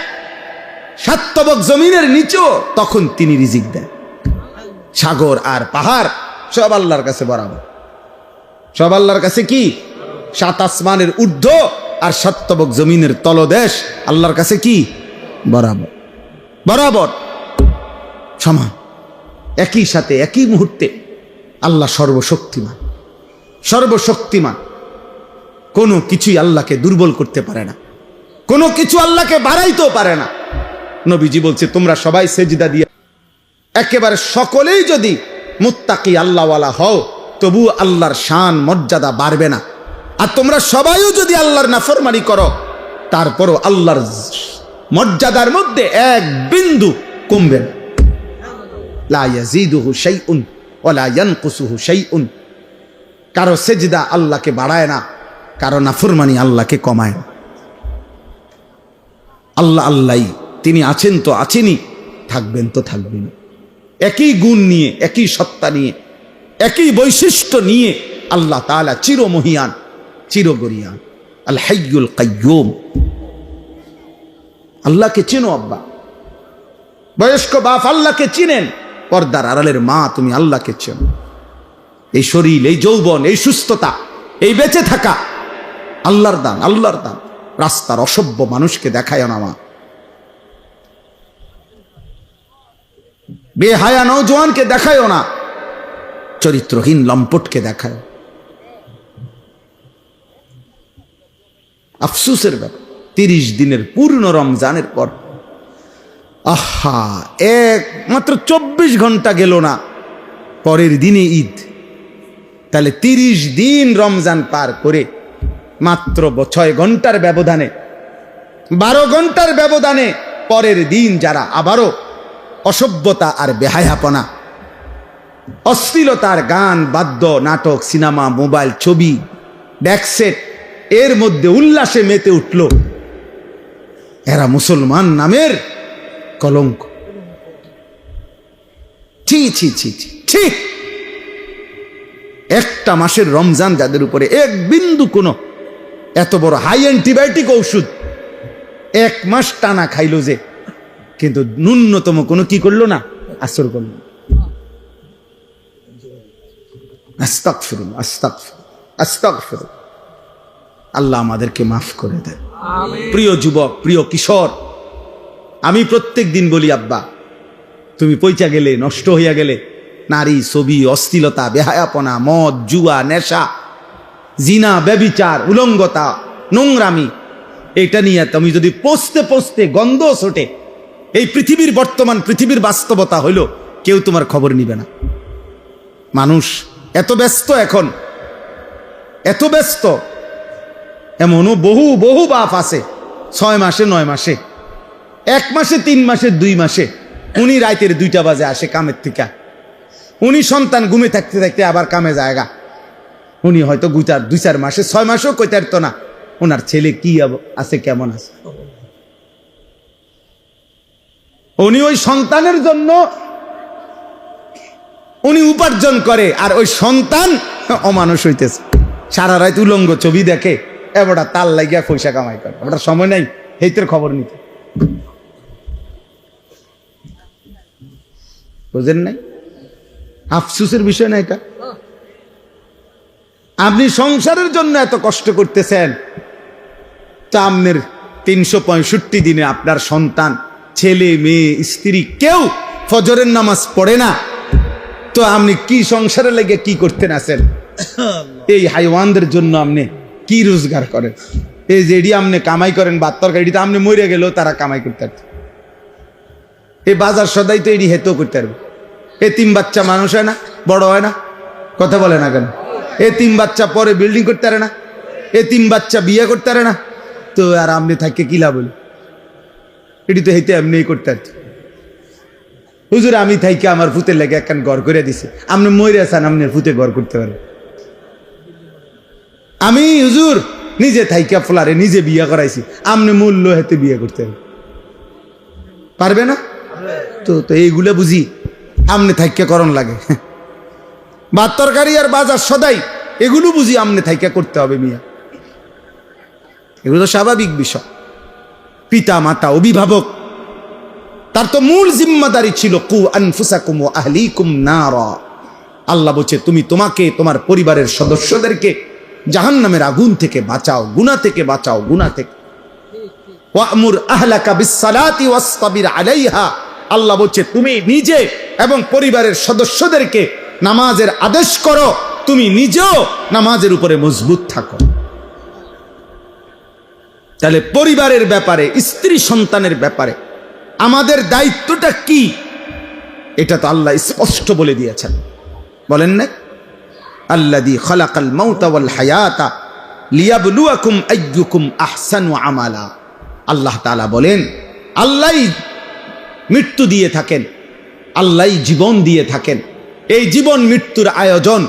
7 তবক জমিনের নিচেও তখন তিনি রিজিক দেয়। সাগর আর পাহাড় সব আল্লাহর কাছে বরাবর, সব আল্লাহর কাছে কি? 7 আসমানের ঊর্ধ্ব আর 7 তবক জমিনের তলদেশ আল্লাহর কাছে কি? বরাবর, বরাবর সমান। একই সাথে একই মুহূর্তে আল্লাহ সর্বশক্তিমান, সর্বশক্তিমান। কোনো কিছুই আল্লাহকে দুর্বল করতে পারে না, কোনো কিছু আল্লাহকে বাড়াইতেও পারে না। নবীজি বলছে, তোমরা সবাই সেজদা দিয়ে একেবারে সকলেই যদি মুত্তাকি আল্লাহওয়ালা হও, তবু আল্লাহর শান মর্যাদা বাড়বে না। আর তোমরা সবাইও যদি আল্লাহর নাফরমানি করো, তারপরও আল্লাহর মর্যাদার মধ্যে এক বিন্দু কমবে না। লা ইয়াজিদুহু শাইউন ওয়া লা ইয়ানকুসুহু শাইউন। কারো সেজদা আল্লাহকে বাড়ায় না, কারো নাফরমানি আল্লাহকে কমায় না। আল্লাহ আল্লাহই, তিনি আছেন তো আছেনই, থাকবেন তো থাকবেন। একই গুণ নিয়ে, একই সত্তা নিয়ে, একই বৈশিষ্ট্য নিয়ে আল্লাহ তাআলা চিরমহিয়ান, চিরগরিয়ান, আল হাইয়ুল কাইয়্যুম। আল্লাহকে চেনো আব্বা, বয়স্ক বাপ আল্লাহকে চিনেন, পর্দার আড়ালের মা তুমি আল্লাহকে চেনো। এই শরীর, এই যৌবন, এই সুস্থতা, এই বেঁচে থাকা আল্লাহর দান, আল্লাহর দান। রাস্তার অসভ্য মানুষকে দেখায় না মা, বেহায়া নওজোয়ানকে দেখায়ও না, চরিত্রহীন লম্পটকে দেখায়। আফসোসের ব্যাপার, 30 দিনের পূর্ণ রমজানের পর, আহা, মাত্র 24 ঘন্টা গেল না, পরের দিনে ঈদ। তাহলে 30 দিন রমজান পার করে মাত্র 6 ঘন্টার ব্যবধানে, 12 ঘন্টার ব্যবধানে পরের দিন যারা আবারও অসভ্যতা আর বেহায়াপনা, অশ্লীলতার গান, বাদ্য, নাটক, সিনেমা, মোবাইল, ছবি, ব্যাকসেট, এর মধ্যে উল্লাসে মেতে উঠল, এরা মুসলমান নামের কলঙ্ক। ছি ছি ছি ছি ছি। একটা মাসের রমজান যাদের উপরে এক বিন্দু কোনো এত বড় হাই অ্যান্টিবায়োটিক ঔষধ 1 মাস টানা খাইলো যে, কিন্তু ন্যূনতম কোনো কি করলো না, আসর করল না। আস্তাগফিরুল্লাহ, আস্তাগফিরুল্লাহ, আস্তাগফিরুল্লাহ। আল্লাহ আমাদেরকে মাফ করে দেন। প্রিয় যুবক, প্রিয় কিশোর, আমি প্রত্যেক দিন বলি, আব্বা তুমি পয়চা গেলে, নষ্ট হইয়া গেলে, নারী, ছবি, অশ্লীলতা, বেহায়াপনা, মদ, জুয়া, নেশা, জিনা, ব্যভিচার, উলঙ্গতা, নোংরামি, এটা নিয়ে তুমি যদি পৌঁছতে পৌঁছতে গন্ধ ছোটে, এই পৃথিবীর বর্তমান পৃথিবীর বাস্তবতা হইল কেউ তোমার খবর নিবে না। মানুষ এত ব্যস্ত, এখন এত ব্যস্ত, এমনও বহু বহু বাপ আছে 6 মাসে 9 মাসে, 1 মাসে 3 মাসে 2 মাসে উনি রাতের 2টা বাজে আসে কামের থেকে, উনি সন্তান ঘুমে থাকতে থাকতে আবার কামে জায়গা, উনি হয়তো 2-4 মাসে 6 মাসেও কইতে পারতো না ওনার ছেলে কি আছে, কেমন আছে। উনি ওই সন্তানের জন্য উনি উপার্জন করে, আর ওই সন্তান অমানুষ হইতেছে, সারা রাত উলঙ্গ ছবি দেখে, এবারটা তাল লাগিয়া পয়সা কামাই করে, ওটা সময় নাই হেইতের খবর নিতে। বুঝেন নাই? আফসোসের বিষয় না এটা। আপনি সংসারের জন্য এত কষ্ট করতেছেন, তা আপনার 365 দিনে আপনার সন্তান, ছেলে মেয়ে, স্ত্রী কেউ ফজরের নামাজ পড়ে না, তো আপনি কি সংসারে লেগে কি করতেন আছেন? এই হাইওয়ানদের জন্য আপনি কি রোজগার করেন? এই যে এডি আপনি কামাই করেন, ভাত তরকারি, তো আপনি মরে গেলেও তারা কামাই করতে পারত। এই বাজার সদাই তো এডি হেতেও করতে পারবে। 3 বাচ্চা মানুষ হয় না, বড় হয় না, কথা বলে না কেন? 3 বাচ্চা পরে বিল্ডিং করতে পারে না, 3 বাচ্চা বিয়ে করতে পারে না, তো আর আপনি থাকতে কি লাভ হলো? এটি তো হেঁটে এমনি করতে পারত। হুজুর আমি থাইকে আমার ফুতের লেগে একখান ঘর করে দিছে, আপনি মরে আছেন, আপনার ফুতে ঘর করতে পারেন। আমি হুজুর নিজে থাইকা ফ্লারে নিজে বিয়ে করাইছি, আপনি মূল্য হেতে বিয়ে করতে পারবে না? তো এইগুলো বুঝি আমনে থাইকা করণ লাগে। ভাত তরকারি আর বাজার সদাই এগুলো বুঝি আমনে থাইকা করতে হবে মিয়া, এগুলো তো স্বাভাবিক বিষয়। পিতা মাতা, অভিভাবক, তার তো মূল জিম্মাদারি ছিল কু আনফুসাকুম ওয়া আহলিকুম নারা। আল্লাহ বলছে তুমি তোমাকে, তোমার পরিবারের সদস্যদেরকে জাহান্নামের আগুন থেকে বাঁচাও, গুনাহ থেকে বাঁচাও, গুনাহ থেকে। ওয়ামুর আহলাকা বিসসালাতি ওয়াসতাবির আলাইহা। আল্লাহ বলছে তুমি নিজে এবং পরিবারের সদস্যদেরকে নামাজের আদেশ করো, তুমি নিজেও নামাজের উপরে মজবুত থাকো। তাহলে পরিবারের ব্যাপারে, স্ত্রী সন্তানের ব্যাপারে আমাদের দায়িত্বটা কি, এটা তো আল্লাহ স্পষ্ট বলে দিয়েছেন। বলেন না, আল্লাযী খালাকাল মাউতা ওয়াল হায়াতা লিয়াবলুয়াকুম আইয়ুকুম আহসানু আমালা। আল্লাহ তাআলা বলেন আল্লাহই মৃত্যু দিয়ে থাকেন, আল্লাহই জীবন দিয়ে থাকেন। এই জীবন মৃত্যুর আয়োজন,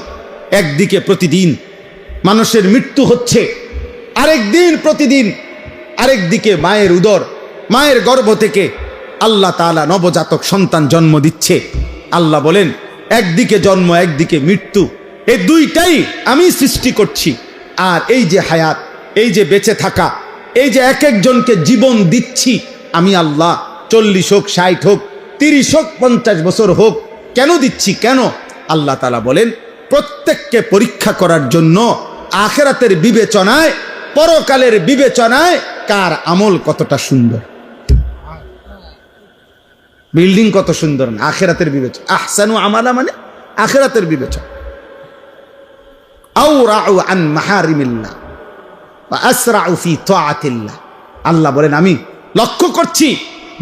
একদিকে প্রতিদিন মানুষের মৃত্যু হচ্ছে, আরেকদিন প্রতিদিন আরেকদিকে মায়ের উদর, মায়ের গর্ভ থেকে আল্লাহ তাআলা নবজাতক সন্তান জন্ম দিচ্ছে। আল্লাহ বলেন একদিকে জন্ম, একদিকে মৃত্যু, এই দুইটাই আমি সৃষ্টি করছি। আর এই যে হায়াত, এই যে বেঁচে থাকা, এই যে এক একজনকে জীবন দিচ্ছি আমি আল্লাহ, 40 হোক, 60 হোক, 30 হোক, 50 বছর হোক, কেন দিচ্ছি? কেন? আল্লাহ তাআলা বলেন প্রত্যেককে পরীক্ষা করার জন্য, আখিরাতের বিবেচনায়, পরকালের বিবেচনায় কার আমল কতটা সুন্দর, বিল্ডিং কত সুন্দর, না আখিরাতের বিবেচনা। আহসানু আমালা মানে আখিরাতের বিবেচনা। আওরাউ আন মাহারিমিল্লাহ ওয়া আসরাউ ফি তাআতিল্লাহ। আল্লাহ বলেন আমি লক্ষ্য করছি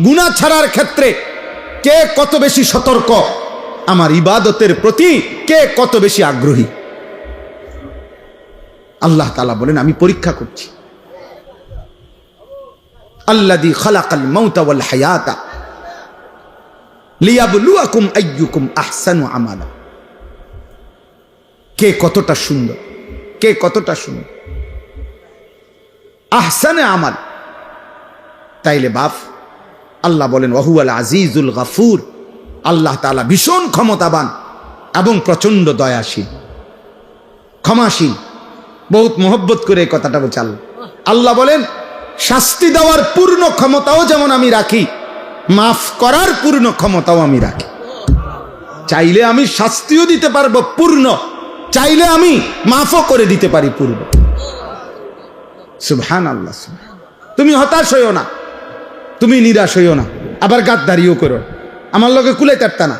গুনাহ ছাড়ার ক্ষেত্রে কে কত বেশি সতর্ক, আমার ইবাদতের প্রতি কে কত বেশি আগ্রহী। আল্লাহ তাআলা বলেন আমি পরীক্ষা করছি। আল্লাযী খালাকাল মাউতা ওয়াল হায়াতা লিয়াবলুয়াকুম আইয়ুকুম আহসানু আমালা। কে কতটা সুন্দর, কে কতটা সুন্দর, আহসানে আমাল। তাইলে বাপ আল্লাহ বলেন ওয়াহুয়াল আজিজুল গাফুর। আল্লাহ তাআলা ভীষণ ক্ষমতাবান এবং প্রচন্ড দয়াশীল, ক্ষমাশীল। বহুত মোহব্বত করে এই কথাটা বলছে আল্লাহ। আল্লাহ বলেন শাস্তি দেওয়ার পূর্ণ ক্ষমতাও যেমন আমি রাখি, মাফ করার পূর্ণ ক্ষমতাও আমি রাখি। চাইলে আমি শাস্তিও দিতে পারবো পূর্ণ, চাইলে আমি মাফও করে দিতে পারি পূর্ণ। সুবহানাল্লাহ। তুমি হতাশ হইও না, তুমি নিরাশ হইও না, আবার গাদ্দারিও করো, আমার লগে কুলাই তারতা না,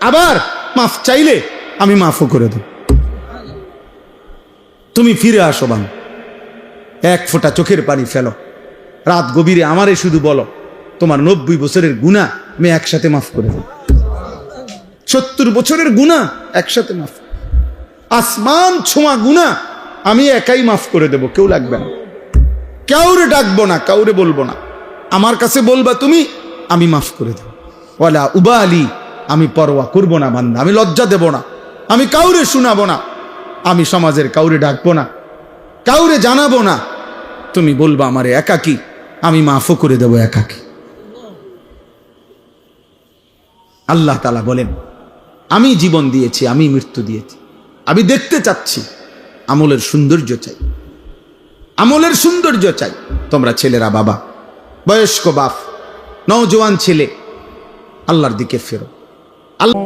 আবার মাফ চাইলে আমি মাফও করে দেব। তুমি ফিরে আসো বাম, এক ফোঁটা চোখের পানি ফেলো, রাত গভীরে আমারে শুধু বলো তোমার 90 বছরের গুনাহ আমি একসাথে মাফ করে দেব। 70 বছরের গুনাহ একসাথে মাফ, আসমান ছোঁয়া গুনাহ আমি একাই মাফ করে দেব, কেউ লাগবে না, কাউরে ডাকবো না, কাউরে বলবো না, আমার কাছে বলবা তুমি, আমি মাফ করে দেব। ওয়ালা উবালি, আমি পরোয়া করবো না বান্দা, আমি লজ্জা দেব না, আমি কাউরে শোনাবো না, আমি সমাজের কাউরে ডাকবো না, কাউরে জানাবো না, তুমি বলবা আমারে একাকী, আমি মাফও করে দেব একাকী। আল্লাহ তাআলা বলেন আমি জীবন দিয়েছি, আমি মৃত্যু দিয়েছি, আমি দেখতে চাচ্ছি, আমলের সৌন্দর্য চাই, আমলের সৌন্দর্য চাই। তোমরা ছেলেরা, বাবা, বয়স্ক বাপ, নওজোয়ান ছেলে, আল্লাহর দিকে ফেরো। আল্লাহ